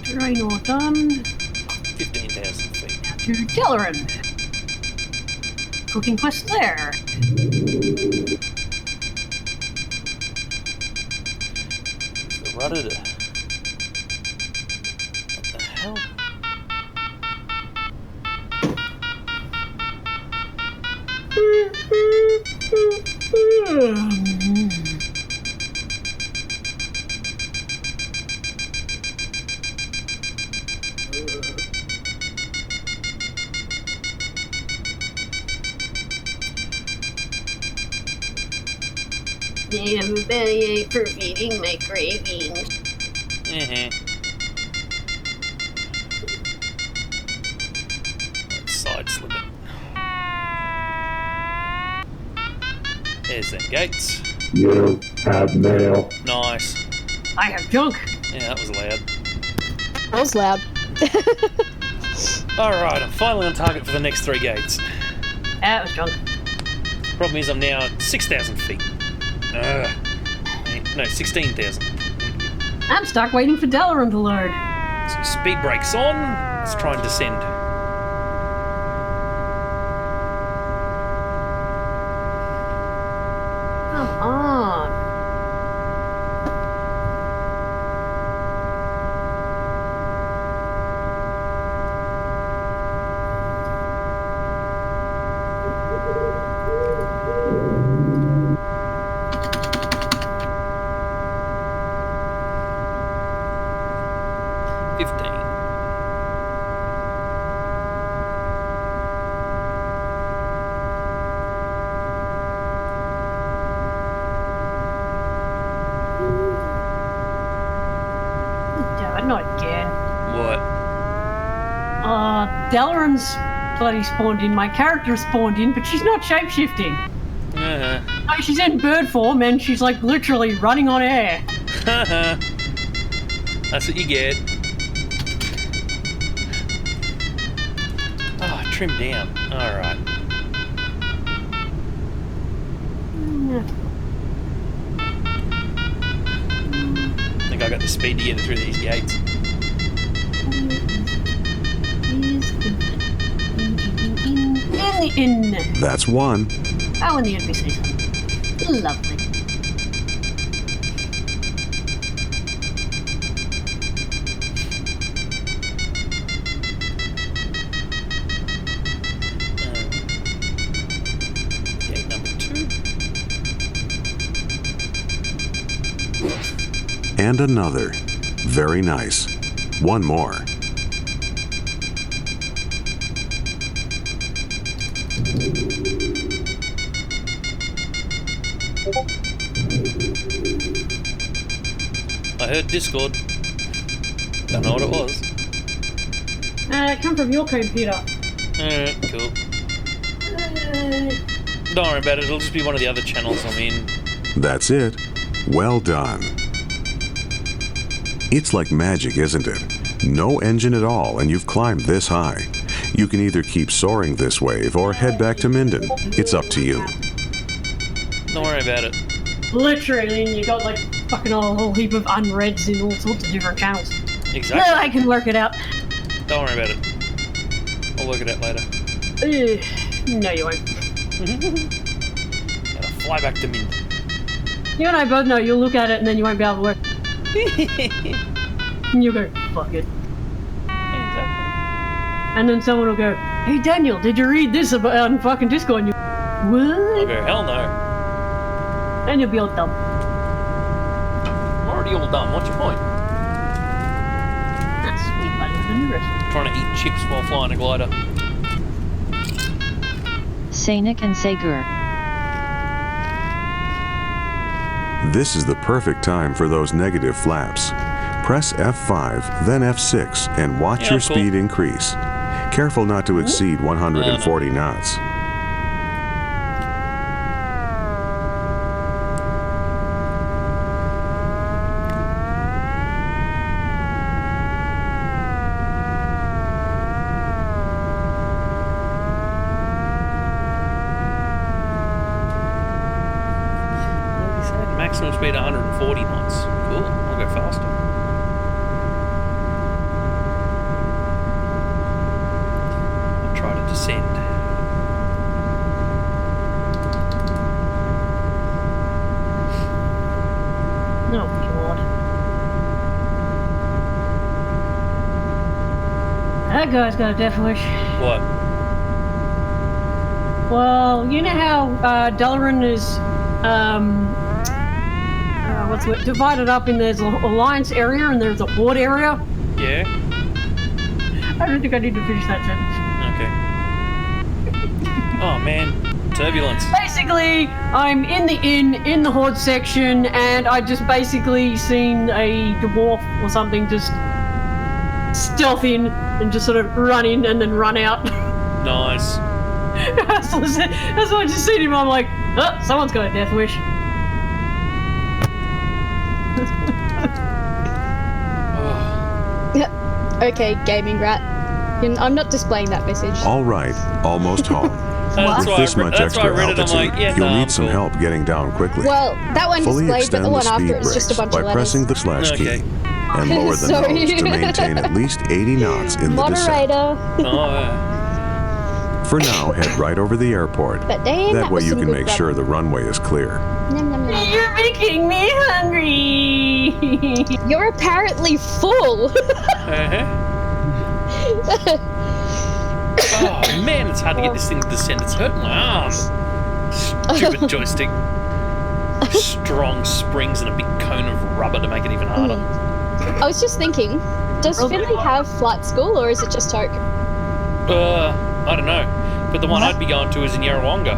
Terrain all done. 15,000 feet. Now to Delaran. Cooking quest there. The rudder to... What the hell? I am a bellyache for feeding my cravings. Let's side slip it. There's them gates. You have mail. Nice. I have junk. Yeah, that was loud. That was loud. Alright, I'm finally on target for the next 3 gates. That was junk. Problem is I'm now at 6,000 feet. No, 16,000. I'm stuck waiting for Delaran to load. So speed brakes on. Let's try and descend. Come on. Not again. What? Delaran's bloody spawned in. My character spawned in, but she's not shapeshifting. Like, she's in bird form and she's like literally running on air. That's what you get. Oh, trim down. Alright. I think I got the speed to get through these gates. In the That's one. Oh, and the NPCs. Lovely. Gate number 2. And another. Very nice. One more. I heard Discord. Don't know what it was. It come from your computer. Alright, cool. Don't worry about it, it'll just be one of the other channels I'm in. That's it. Well done. It's like magic, isn't it? No engine at all, and you've climbed this high. You can either keep soaring this wave or head back to Minden. It's up to you. Don't worry about it. Literally, and you got like fucking a whole heap of unreads in all sorts of different channels. Exactly. Well, I can work it out. Don't worry about it. I'll work it out later. No, you won't. Gotta fly back to Minden. You and I both know you'll look at it and then you won't be able to work. And you'll go, fuck it. Exactly. And then someone will go, hey Daniel, did you read this about on fucking Discord? And you what? I'll go, hell no. And you'll be all dumb. I'm already all done. What's your point? That's sweet, I live in the restaurant. Trying to eat chips while flying a glider. Oceanic and Segur. This is the perfect time for those negative flaps. Press F5, then F6, and watch your cool. speed increase. Careful not to exceed 140 knots. Maximum speed 140 knots. Cool, I'll go faster. I'll try to descend. Oh, God. That guy's got a death wish. What? Well, you know how Dalaran is, what's it, divided up in there's an alliance area and there's a horde area? Yeah? I don't think I need to finish that sentence. Okay. Oh man, turbulence. Basically, I'm in the inn, in the horde section, and I just basically seen a dwarf or something just stealth in and just sort of run in and then run out. Nice. That's what I just seen him, I'm like, oh, someone's got a death wish. Okay, gaming rat. I'm not displaying that message. All right, almost home. That's With this much extra why I read it, I'm altitude, like, yeah, you'll nah, need some cool. help getting down quickly. Well, that one Fully displayed, but extend the the one speed after it's just a brakes bunch by of pressing letters. the slash key Okay. and lower the Sorry. nose to maintain at least 80 knots in the descent. Moderator. Oh, For now, head right over the airport. But damn, That way was you some can good make rub. sure the runway is clear. Nom, nom, nom. You're making me hungry! You're apparently full. Oh man, it's hard to get this thing to descend. It's hurting my arm. Stupid joystick. Strong springs and a big cone of rubber to make it even harder. I was just thinking, does Finley have flight school or is it just Toke? I don't know. But the one I'd be going to is in Yarrawonga.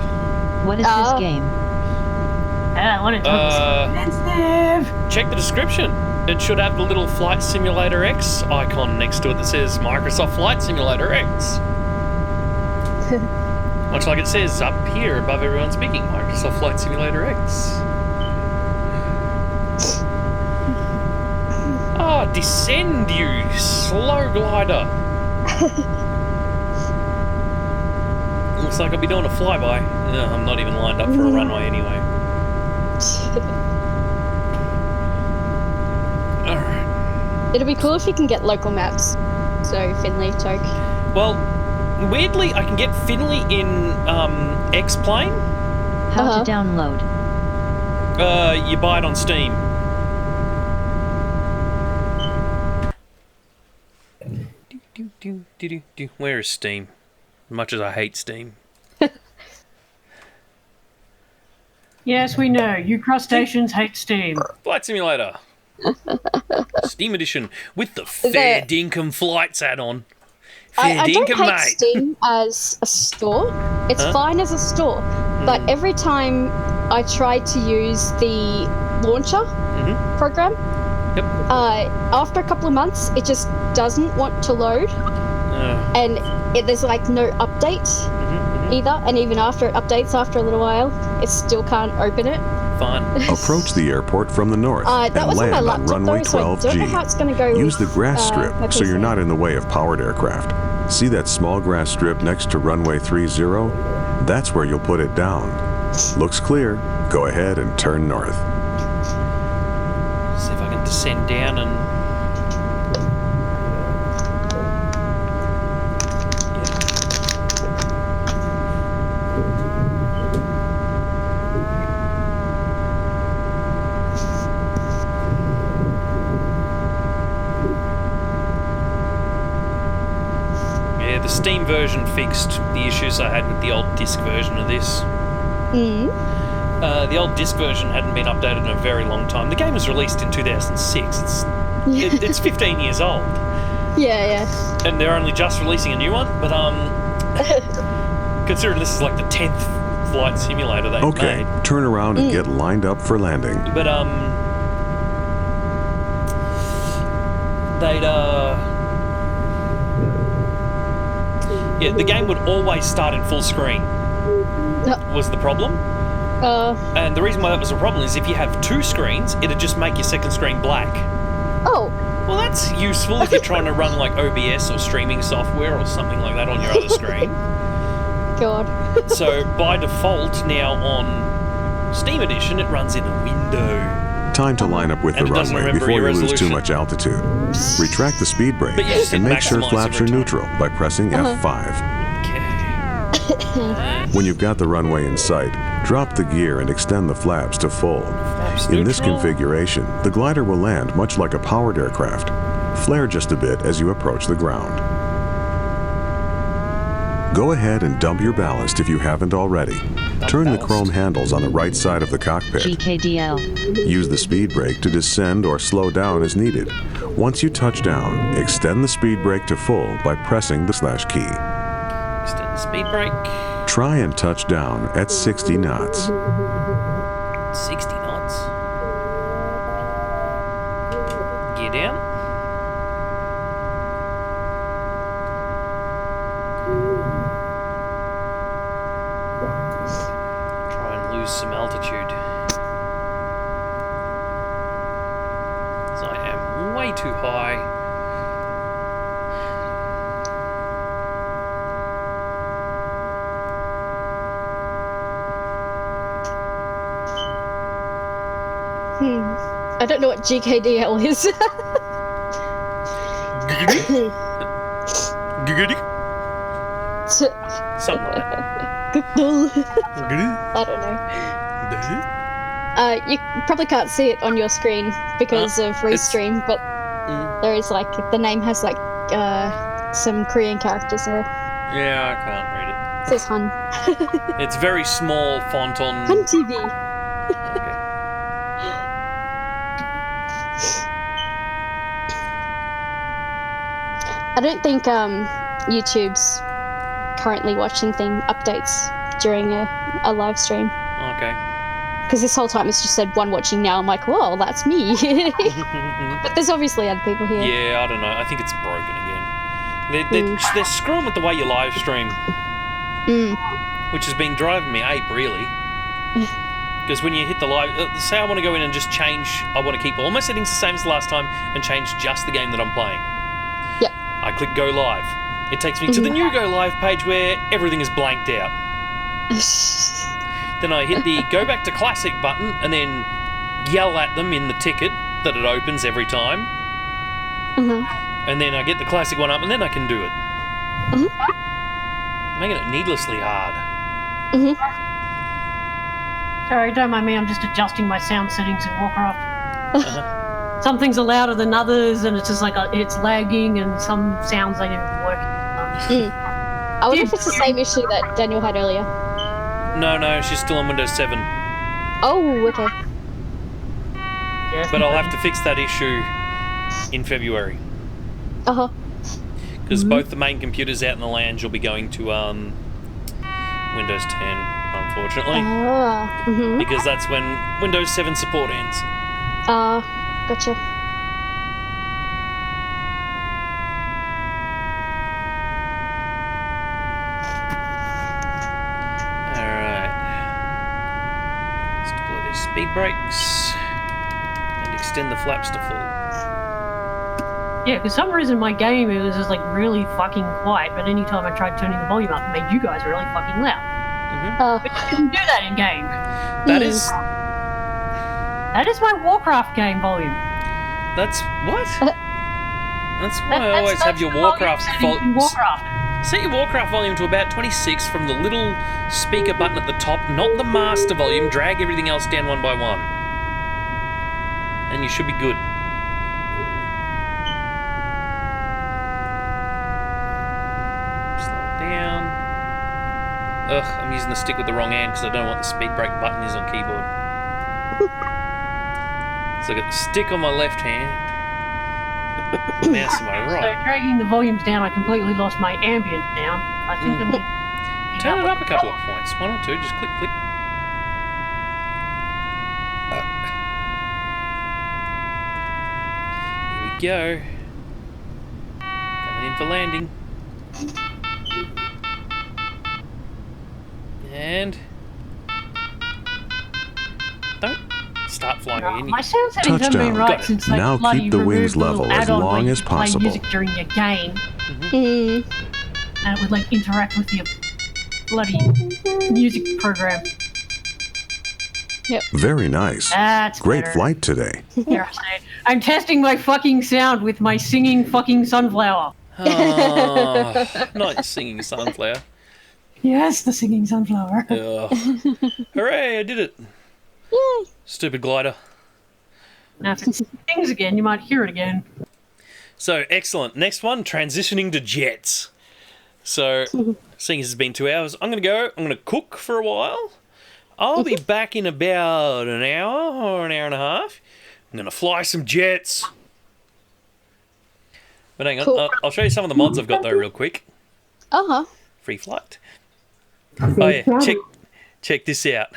What is this game? I want to talk expensive. Check the description. It should have the little Flight Simulator X icon next to it that says Microsoft Flight Simulator X. Much like it says up here above everyone speaking, Microsoft Flight Simulator X. Oh, descend you, slow glider. Looks like I'll be doing a flyby. No, I'm not even lined up for a runway anyway. Alright. It'll be cool if you can get local maps. So, Finley, Toke. Well, weirdly, I can get Finley in X-Plane. How to download? You buy it on Steam. Where is Steam? Much as I hate Steam. Yes, we know. You crustaceans hate steam. Flight Simulator. Steam Edition with the Fair Dinkum Flights add-on. Fair I don't dinkum, hate mate. Steam as a store. It's fine as a store. But every time I tried to use the launcher program. Yep. After a couple of months, it just doesn't want to load, and there's like no update either. And even after it updates, after a little while, it still can't open it. Fine. Approach the airport from the north and land on runway 12G. So I don't know how it's going to go. Use the grass strip so you're not in the way of powered aircraft. See that small grass strip next to runway 30? That's where you'll put it down. Looks clear. Go ahead and turn north. See if I can descend down and... Yeah, the Steam version fixed the issues I had with the old disc version of this. The old disc version hadn't been updated in a very long time. The game was released in 2006. It's 15 years old. Yeah. And they're only just releasing a new one. But considering this is like the 10th flight simulator they've made. Turn around and get lined up for landing. But the game would always start in full screen. Was the problem. And the reason why that was a problem is if you have two screens, it'd just make your second screen black. Oh. Well, that's useful if you're trying to run like OBS or streaming software or something like that on your other screen. God. So by default now on Steam Edition, it runs in a window. Time to line up with the runway before you lose too much altitude. Retract the speed brake and make sure flaps are neutral by pressing F5. When you've got the runway in sight, drop the gear and extend the flaps to full. In this configuration, the glider will land much like a powered aircraft. Flare just a bit as you approach the ground. Go ahead and dump your ballast if you haven't already. Turn the chrome handles on the right side of the cockpit. GKDL. Use the speed brake to descend or slow down as needed. Once you touch down, extend the speed brake to full by pressing the / key. Extend the speed brake. Try and touch down at 60 knots. 60 knots. Gear down. Try and lose some altitude. As I am way too high. I don't know what GKDL is. Something like that. I don't know. You probably can't see it on your screen because of Restream, but there is like, the name has like some Korean characters in it. Yeah, I can't read it. It says Han. It's very small font on... Han TV. Okay. I don't think YouTube's currently watching updates during a live stream. Okay. Because this whole time it's just said one watching now. I'm like, whoa, that's me. But there's obviously other people here. Yeah, I don't know. I think it's broken again. They're screwing with the way you live stream. Which has been driving me ape, really. Because when you hit the live... say I want to go in and just change... I want to keep all my settings the same as the last time and change just the game that I'm playing. Yep. I click Go Live. It takes me to the new Go Live page where everything is blanked out. Then I hit the Go Back to Classic button and then yell at them in the ticket that it opens every time. And then I get the Classic one up and then I can do it. Making it needlessly hard. Sorry, don't mind me, I'm just adjusting my sound settings in Warcraft. Some things are louder than others, and it's just like it's lagging, and some sounds ain't even working. I wonder if it's the same issue that Daniel had earlier. No, she's still on Windows 7. Oh, okay. Yeah. But I'll have to fix that issue in February. Because both the main computers out in the lounge will be going to Windows 10. unfortunately, Oh. because that's when Windows 7 support ends. Gotcha. Alright. Let's deploy these speed brakes and extend the flaps to full. Yeah, for some reason my game it was just like really fucking quiet, but anytime I tried turning the volume up, it made you guys really fucking loud. But you couldn't do that in game. That is my Warcraft game volume. That's what? That's why I always have your Warcraft volume. Set your Warcraft volume to about 26 from the little speaker button at the top, not the master volume. Drag everything else down one by one, and you should be good. Slow it down. Ugh, I'm using the stick with the wrong hand because I don't know what the speed brake button is on keyboard. So I got the stick on my left hand, mouse on my So right. dragging the volumes down, I completely lost my ambient down. I think I'm Turn it up a couple of points. One or two, just click, click. Here we go. Coming in for landing. And... don't start flying again. My sound settings haven't been Touchdown. right since they Now bloody keep the wings removed the level little as add-on long where you as could play possible. music during your game, and it would like interact with your bloody music program. Very nice. That's Great better. flight today. Here, I say, I'm testing my fucking sound with my singing fucking sunflower. Oh, not singing sunflower. Yes, the singing sunflower. Oh. Hooray, I did it. Yay. Stupid glider. Now, if it sings again, you might hear it again. So, excellent. Next one, transitioning to jets. So, seeing as it's been 2 hours, I'm going to cook for a while. I'll be back in about an hour or an hour and a half. I'm going to fly some jets. But hang on, Cool. I'll show you some of the mods I've got though real quick. Free flight. Oh yeah, check this out.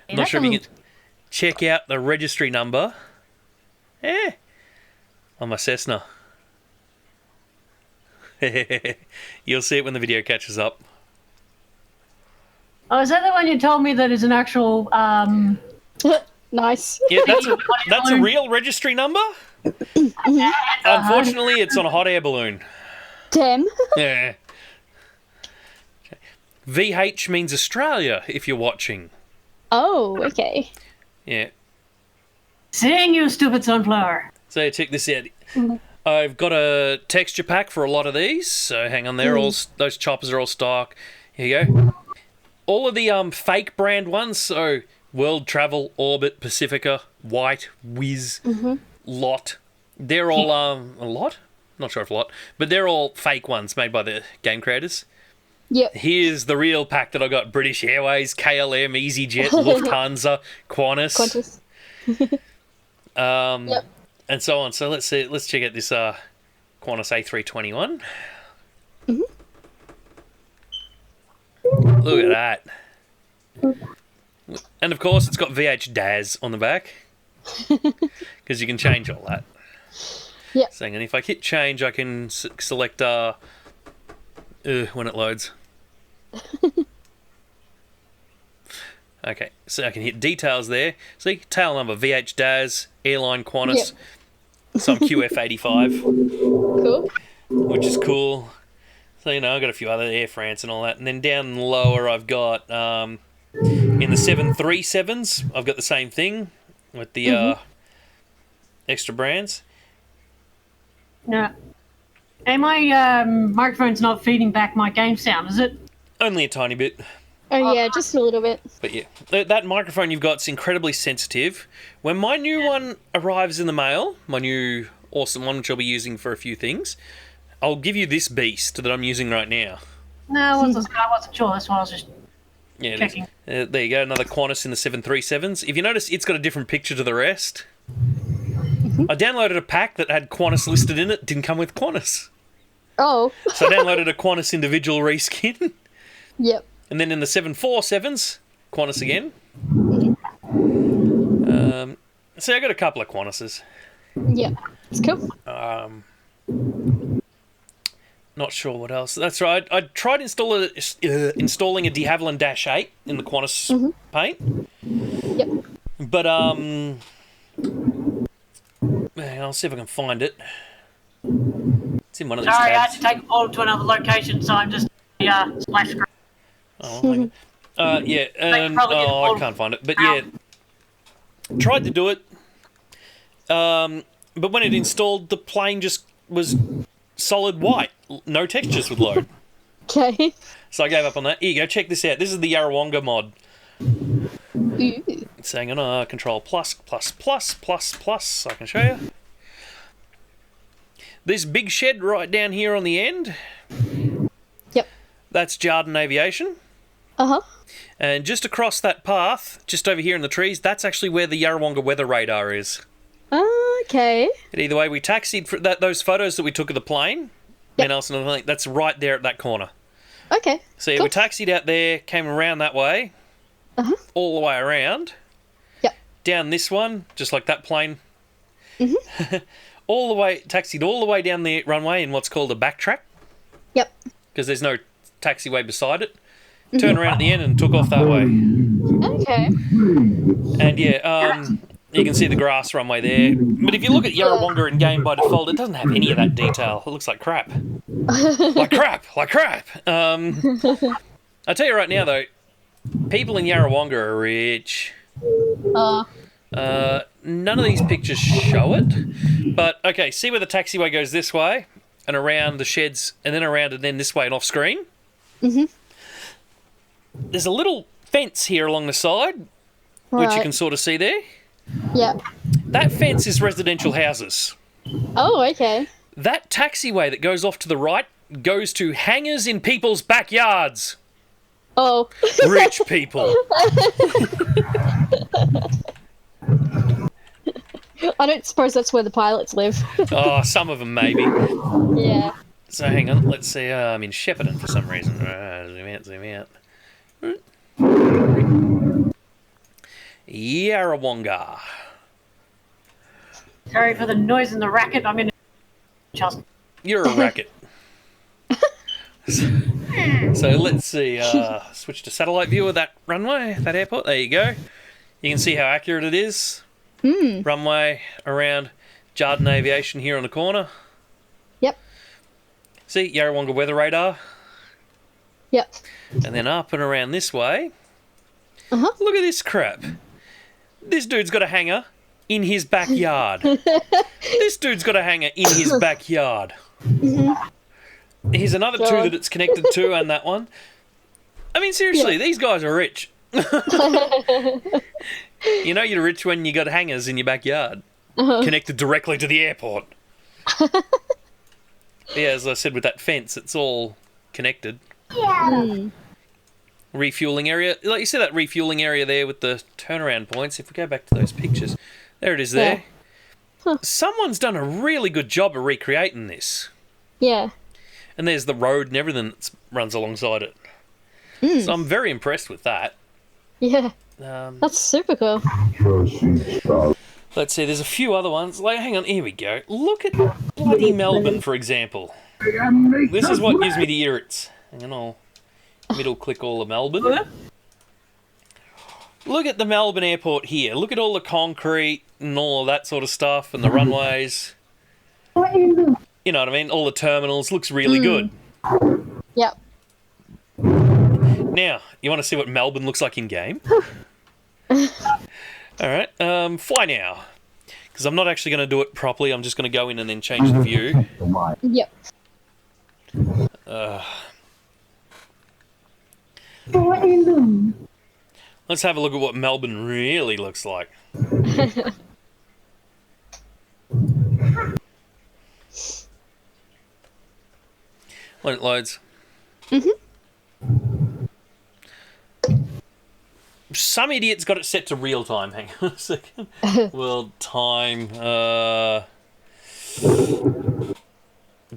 I'm not sure if you can check out the registry number. On my Cessna. You'll see it when the video catches up. Oh, is that the one you told me that is an actual, Nice. Yeah, that's a real registry number. Unfortunately, it's on a hot air balloon. Damn. Yeah. VH means Australia, if you're watching. Oh, okay. Yeah. Sing, you stupid sunflower. So check this out. I've got a texture pack for a lot of these. So hang on, those choppers are all stock. Here you go. All of the fake brand ones. So World Travel, Orbit, Pacifica, White, Whiz, Lot. They're all a lot. Not sure if a lot, but they're all fake ones made by the game creators. Yep. Here's the real pack that I got: British Airways, KLM, EasyJet, Lufthansa, Qantas. Yep. And so on. So let's see. Let's check out this Qantas A321. Look at that. And of course, it's got VH Daz on the back because you can change all that. Yep. So, and if I hit change, I can select when it loads. Okay, so I can hit details there. See, tail number VH Daz, airline Qantas, some QF85, Cool. which is cool. So, you know, I've got a few other Air France and all that. And then down lower, I've got, in the 737s, I've got the same thing with the extra brands. No. And my microphone's not feeding back my game sound, is it? Only a tiny bit. Oh, yeah, just a little bit. But yeah, that microphone you've got's incredibly sensitive. When my new one arrives in the mail, my new awesome one, which I'll be using for a few things, I'll give you this beast that I'm using right now. No, I wasn't sure. That's why I was just checking. There you go, another Qantas in the 737s. If you notice, it's got a different picture to the rest. I downloaded a pack that had Qantas listed in it. Didn't come with Qantas. Oh. So I downloaded a Qantas individual reskin. Yep. And then in the 747s, Qantas again. So I got a couple of Qanases. Yeah, it's cool. Not sure what else. That's right. I tried installing a de Havilland -8 in the Qantas paint. Yep. But I'll see if I can find it. It's in one of these Sorry, I had tabs. to take a photo to another location, so I'm just splash screen. Oh, yeah. I can't find it. But yeah, tried to do it. But when it installed, the plane just was solid white. No textures would load. Okay. So I gave up on that. Here you go, check this out. This is the Yarrawonga mod. Ooh. It's saying on Control plus. I can show you. This big shed right down here on the end. Yep. That's Jardine Aviation. Uh-huh. And just across that path, just over here in the trees, that's actually where the Yarrawonga weather radar is. Okay. But either way, we taxied for those photos that we took of the plane. And else another thing, that's right there at that corner. Okay. So yeah, cool. we taxied out there, came around that way, all the way around. Yep. Down this one, just like that plane. All the way, taxied all the way down the runway in what's called a backtrack. Yep. Because there's no taxiway beside it. Turned around at the end and took off that way. Okay. And yeah, you can see the grass runway there. But if you look at Yarrawonga in game by default, it doesn't have any of that detail. It looks like crap. Like crap. I tell you right now, though, people in Yarrawonga are rich. None of these pictures show it. But, okay, see where the taxiway goes this way and around the sheds and then around and then this way and off screen? There's a little fence here along the side, which you can sort of see there. Yep. That fence is residential houses. Oh, okay. That taxiway that goes off to the right goes to hangars in people's backyards. Oh. Rich people. I don't suppose that's where the pilots live. Oh, some of them maybe. Yeah. So hang on, let's see. I'm in Shepparton for some reason. Zoom out. Yarrawonga. Sorry for the noise and the racket. I'm in just. You're a racket. So let's see. Switch to satellite view of that runway, that airport. There you go. You can see how accurate it is. Runway around Jardine Aviation here on the corner. Yep. See, Yarrawonga weather radar. Yep. And then up and around this way. Look at this crap. This dude's got a hangar in his backyard. This dude's got a hangar in his backyard. Here's another two that it's connected to and that one. I mean, seriously, these guys are rich. You know you're rich when you got hangars in your backyard. Connected directly to the airport. Yeah, as I said with that fence, it's all connected. Refueling area. Like you see that refueling area there with the turnaround points. If we go back to those pictures. There it is there. Someone's done a really good job of recreating this. Yeah. And there's the road and everything that runs alongside it. So I'm very impressed with that. Yeah. That's super cool. Let's see, there's a few other ones. Like, hang on, here we go. Look at bloody Melbourne, for example. This is what gives me the irrits. Hang on, I'll middle click all of Melbourne. Look at the Melbourne airport here. Look at all the concrete and all of that sort of stuff and the runways. You know what I mean? All the terminals. Looks really good. Yep. Now, you want to see what Melbourne looks like in game? Alright, fly now. Because I'm not actually going to do it properly. I'm just going to go in and then change the view. Yep. Let's have a look at what Melbourne really looks like. When it loads. Some idiot's got it set to real time. Hang on a second. World time.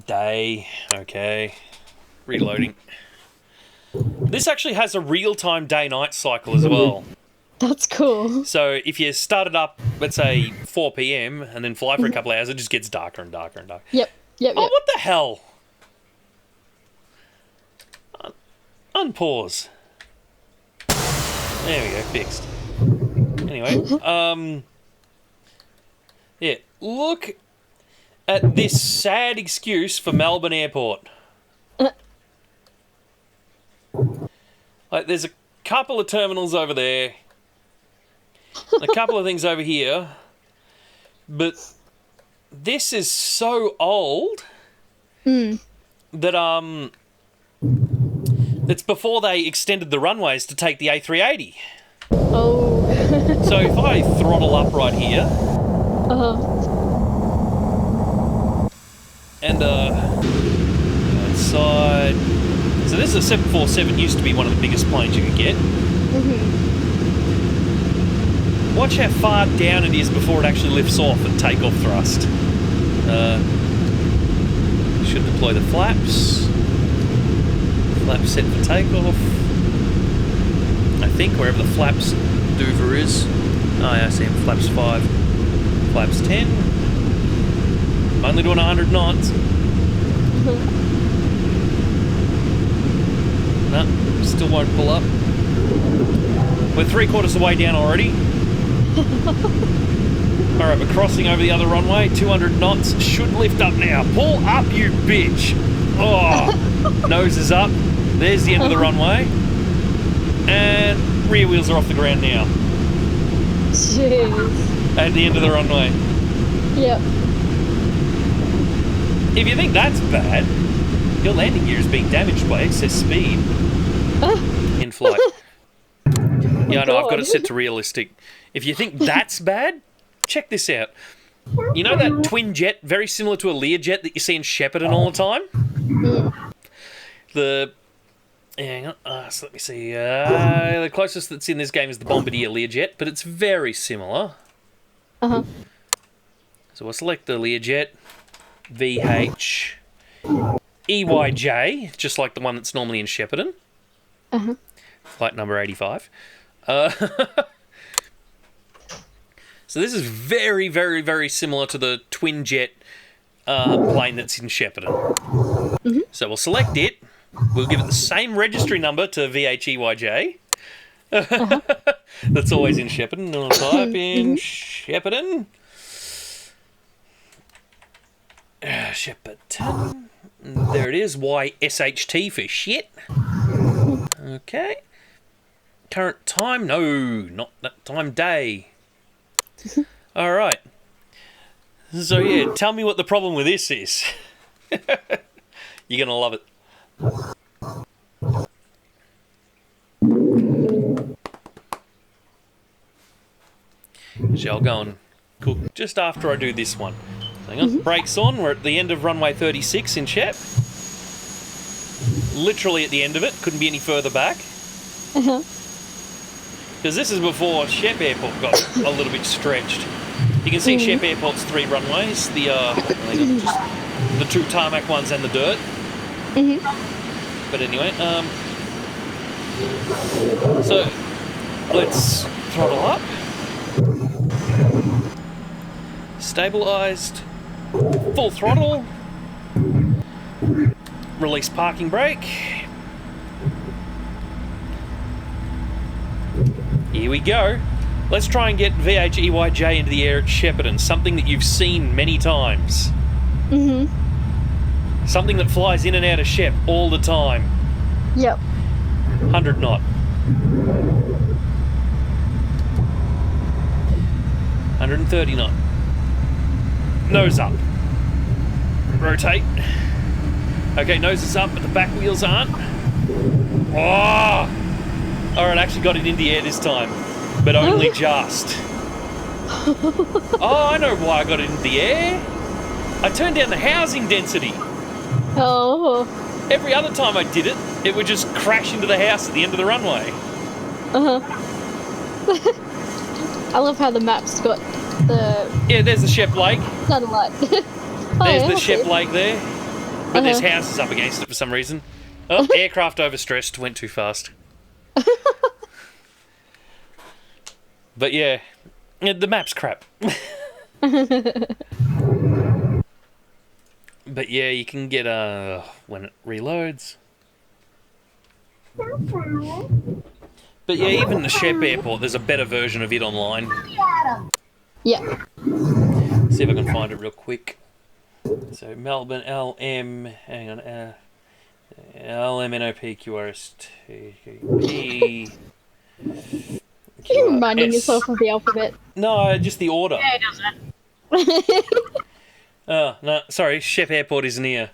Day. Okay. Reloading. This actually has a real-time day-night cycle as well. That's cool. So if you start it up, let's say 4 p.m. and then fly for a couple of hours, it just gets darker and darker and darker. Yep. Oh, what the hell? Unpause. There we go, fixed. Anyway, yeah, look at this sad excuse for Melbourne Airport. Like, there's a couple of terminals over there, a couple of things over here, but this is so old that it's before they extended the runways to take the A380. Oh. So if I throttle up right here, and outside. So this is a 747. Used to be one of the biggest planes you could get. Watch how far down it is before it actually lifts off at takeoff thrust. Should deploy the flaps. Flaps set for takeoff. I think wherever the flaps Dover is. Oh yeah, I see him. Flaps 5. Flaps 10. I'm only doing 100 knots. No, still won't pull up. We're 3/4 of the way down already. Alright, we're crossing over the other runway. 200 knots. Should lift up now. Pull up, you bitch! Oh! Nose is up. There's the end of the runway. And rear wheels are off the ground now. Jeez. At the end of the runway. Yep. If you think that's bad, your landing gear is being damaged by excess speed in flight. Yeah, I know, I've got it set to realistic. If you think that's bad, check this out. You know that twin jet, very similar to a Learjet that you see in Shepparton all the time? Hang on, so let me see. The closest that's in this game is the Bombardier Learjet, but it's very similar. So we'll select the Learjet, VH, EYJ, just like the one that's normally in Shepparton. Flight number 85. So this is very, very, very similar to the twin jet plane that's in Shepparton. So we'll select it. We'll give it the same registry number to VHEYJ. That's always in Shepparton. I'll type in Shepparton. Shepparton. There it is. YSHT for shit. Okay. Current time? No, not that time. Day. All right. So yeah, tell me what the problem with this is. You're gonna love it. Shall go and cook just after I do this one. Hang on, brakes on. We're at the end of runway 36 in Shep. Literally at the end of it. Couldn't be any further back. Because this is before Shep Airport got a little bit stretched. You can see Shep Airport's 3 runways. The the 2 tarmac ones and the dirt. But anyway, so let's throttle up. Stabilised. Full throttle. Release parking brake. Here we go. Let's try and get VHEYJ into the air at Shepparton, something that you've seen many times. Something that flies in and out of Shep all the time. Yep. 100 knot. 130 knot. Nose up. Rotate. Okay, nose is up, but the back wheels aren't. Oh! Alright, I actually got it in the air this time, but only just. Oh, I know why I got it in the air. I turned down the housing density. Oh. Every other time I did it, it would just crash into the house at the end of the runway. I love how the map's got the... Yeah, there's the Shep Lake. Satellite. There's the Shep Lake there. But there's houses up against it for some reason. Oh, aircraft overstressed, went too fast. But yeah, the map's crap. But yeah, you can get when it reloads. But yeah, even the Shep Airport, there's a better version of it online. Yeah. See if I can find it real quick. So Melbourne LM, hang on, LMNOPQRSTP. You're reminding yourself of the alphabet. No, just the order. Yeah, it does that. Oh, no, sorry, Shep Airport is near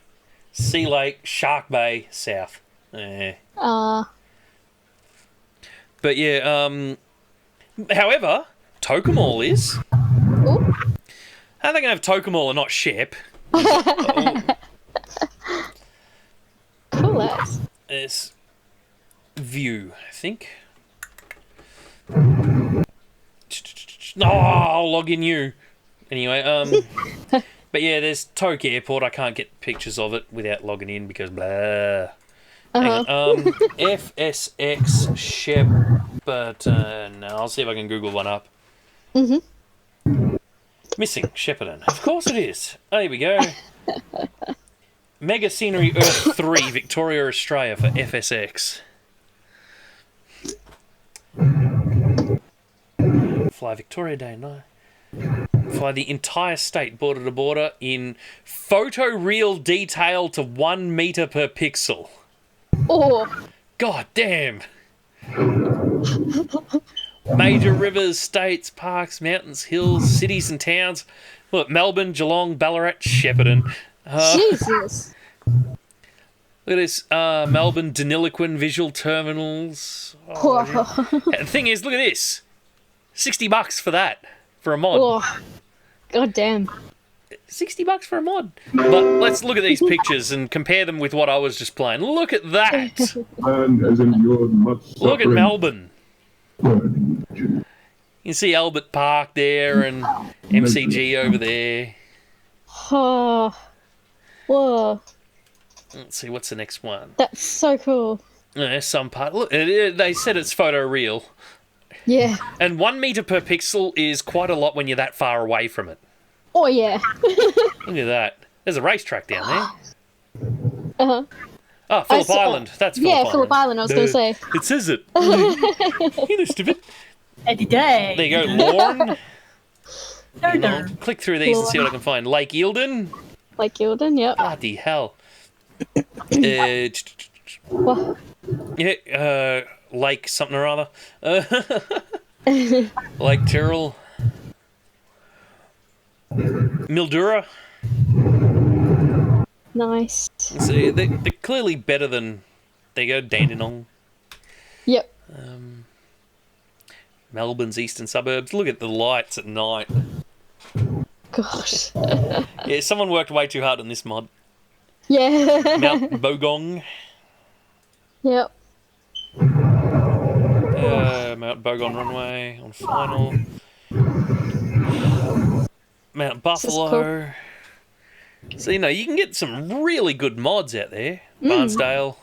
Sea Lake, Shark Bay, south. But yeah, however, Tokemall is. Ooh. How are they going to have Tokemall and not Shep? Cool ass. There's View, I think. No, I'll log in you. Anyway, but yeah, there's Toke Airport. I can't get pictures of it without logging in because blah. Hang on. FSX Shep, but no, I'll see if I can Google one up. Missing Shepparton. Of course it is. Oh, here we go. Mega Scenery Earth 3, Victoria, Australia for FSX. Fly Victoria Day 9. Fly the entire state border to border in photoreal detail to 1 meter per pixel. Oh. God damn. Major rivers, states, parks, mountains, hills, cities and towns. Look, Melbourne, Geelong, Ballarat, Shepparton. Jesus. Look at this. Melbourne, Deniliquin, visual terminals. Oh, the thing is, look at this. $60 for that. For a mod. Oh. God damn. $60 for a mod. But let's look at these pictures and compare them with what I was just playing. Look at that. Look at Melbourne. You can see Albert Park there and MCG over there. Oh. Whoa. Let's see, what's the next one? That's so cool. There's some part. Look, they said it's photoreal. Yeah. And 1 meter per pixel is quite a lot when you're that far away from it. Oh, yeah. Look at that. There's a racetrack down there. Uh-huh. Oh, Phillip Island. That's Phillip Island. Yeah, Phillip Island, I was going to say. It says it. You missed it. Eddie Day. There you go, Lorne. I'll Click through these and see what I can find. Lake Eildon. Lake Eildon, yep. Bloody hell. What? Yeah, Lake something or other. Lake Tyrrell. Mildura. Nice. See, they're clearly better than... There you go, Dandenong. Yep. Melbourne's eastern suburbs. Look at the lights at night. Gosh. Yeah, someone worked way too hard on this mod. Yeah. Mount Bogong. Yep. Mount Bogong Runway on final. Mount Buffalo. Cool. So, you can get some really good mods out there. Barnsdale.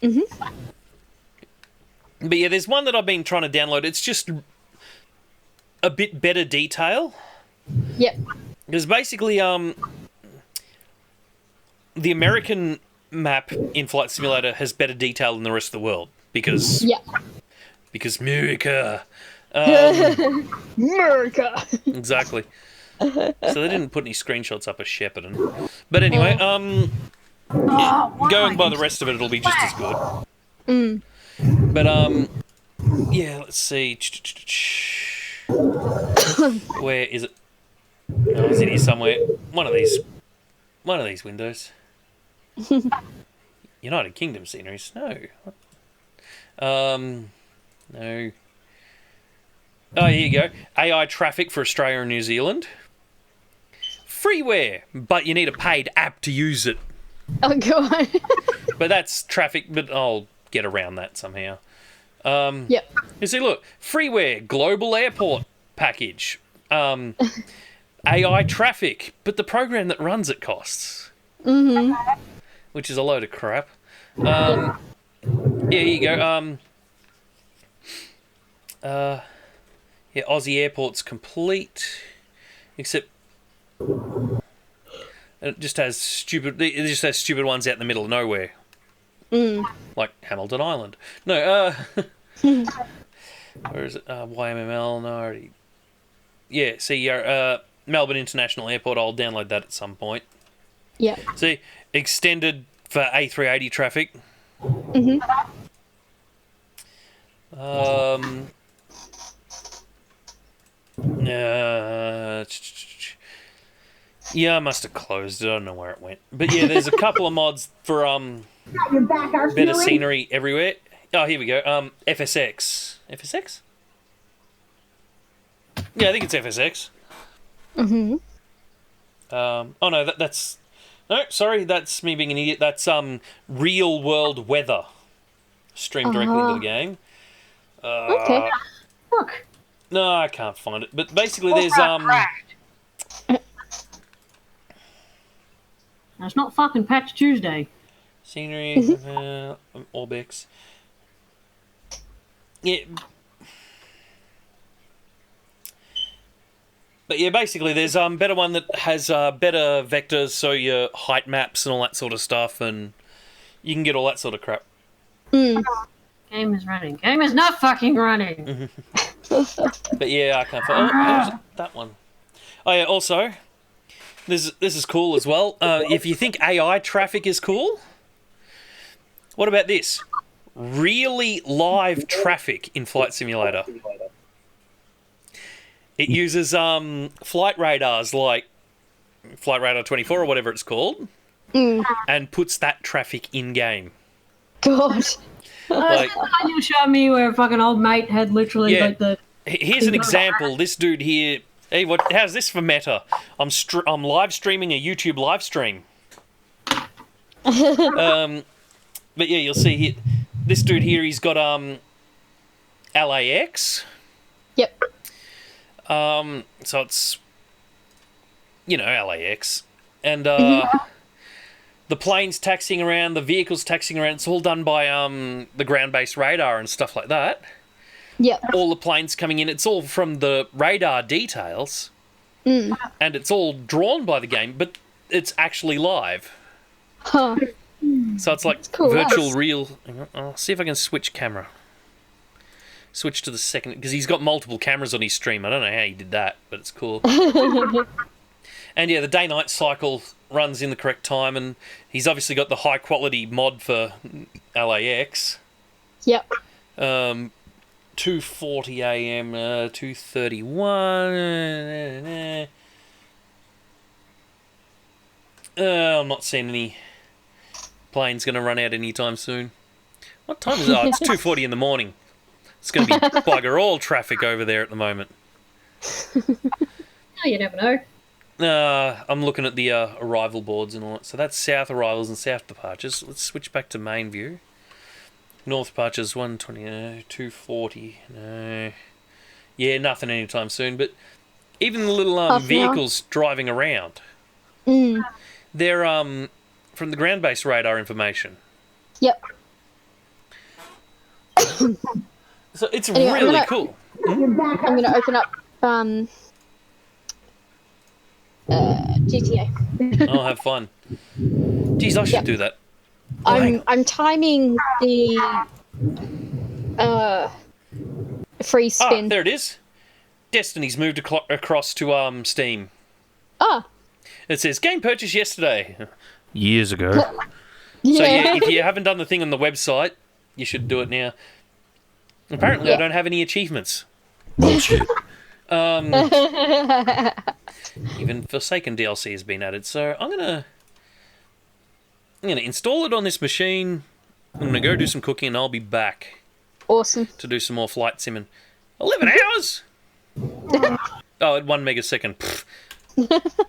Mm-hmm. But yeah, there's one that I've been trying to download. It's just a bit better detail. Yep. Because basically, the American map in Flight Simulator has better detail than the rest of the world. Because America. America. Exactly. So they didn't put any screenshots up of Shepparton. But anyway, going by the rest of it, it'll be just as good. But, yeah, let's see. Where is it? Oh, is it here somewhere? One of these windows. United Kingdom sceneries. No. No. Oh, here you go. AI traffic for Australia and New Zealand. Freeware, but you need a paid app to use it. Oh, God. But that's traffic, but I'll get around that somehow. Yep. You see, look, freeware, global airport package, AI traffic, but the program that runs it costs. Mm-hmm. Which is a load of crap. Yeah, here you go. Yeah, Aussie Airport's complete, except it just has stupid ones out in the middle of nowhere. Like Hamilton Island. No, where is it? YMML, no, already. Yeah, see, Melbourne International Airport, I'll download that at some point. Yeah. See, extended for A380 traffic. Yeah, I must have closed it. I don't know where it went. But yeah, there's a couple of mods for better scenery everywhere. Oh, here we go. FSX. FSX? Yeah, I think it's FSX. Oh no, that's no. Sorry, that's me being an idiot. That's real world weather streamed directly into the game. Okay. Look. No, I can't find it. But basically, there's It's not fucking Patch Tuesday. scenery, Orbix. Yeah. But yeah, basically, there's better one that has better vectors, so your height maps and all that sort of stuff, and you can get all that sort of crap. Game is running. Game is not fucking running. But yeah, I can't find that one. Oh yeah, also, this is cool as well. If you think AI traffic is cool, what about this? Really live traffic in Flight Simulator. It uses flight radars like Flight Radar 24 or whatever it's called, and puts that traffic in game. God. Like, You showed me where a fucking old mate had literally like the. Here's an example. This dude here. Hey, how's this for meta? I'm live streaming a YouTube live stream. But yeah, you'll see here. This dude here, he's got LAX. Yep. So it's, LAX. And the planes taxiing around, the vehicles taxiing around, it's all done by the ground-based radar and stuff like that. Yep. All the planes coming in, it's all from the radar details. And it's all drawn by the game, but it's actually live. Huh. So it's like cool, virtual real... I'll see if I can switch camera. Switch to the second, because he's got multiple cameras on his stream. I don't know how he did that, but it's cool. And yeah, the day-night cycle runs in the correct time, and he's obviously got the high-quality mod for LAX. Yep. 2:40 a.m., 2:31. I'm not seeing any planes going to run out anytime soon. What time is it? Oh, it's 2:40 in the morning. It's going to be bugger all traffic over there at the moment. Oh, you never know. I'm looking at the arrival boards and all that. So that's south arrivals and south departures. Let's switch back to main view. North departures 120, 240. No. Yeah, nothing anytime soon. But even the little vehicles driving around, they're from the ground-based radar information. Yep. So it's really cool. I'm going to open up GTA. I'll have fun. Geez, I should do that. I'm timing the free spin. Ah, there it is. Destiny's moved across to Steam. Ah. It says game purchase yesterday. Years ago. Yeah. So yeah, if you haven't done the thing on the website, you should do it now. Apparently, I don't have any achievements. Bullshit. Even Forsaken DLC has been added, so I'm gonna install it on this machine. I'm gonna go do some cooking, and I'll be back. Awesome. To do some more flight simming. 11 hours. Oh, at 1 megasecond.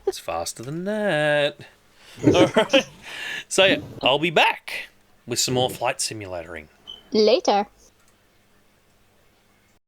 It's faster than that. All right. So yeah, I'll be back with some more flight simulatoring Later.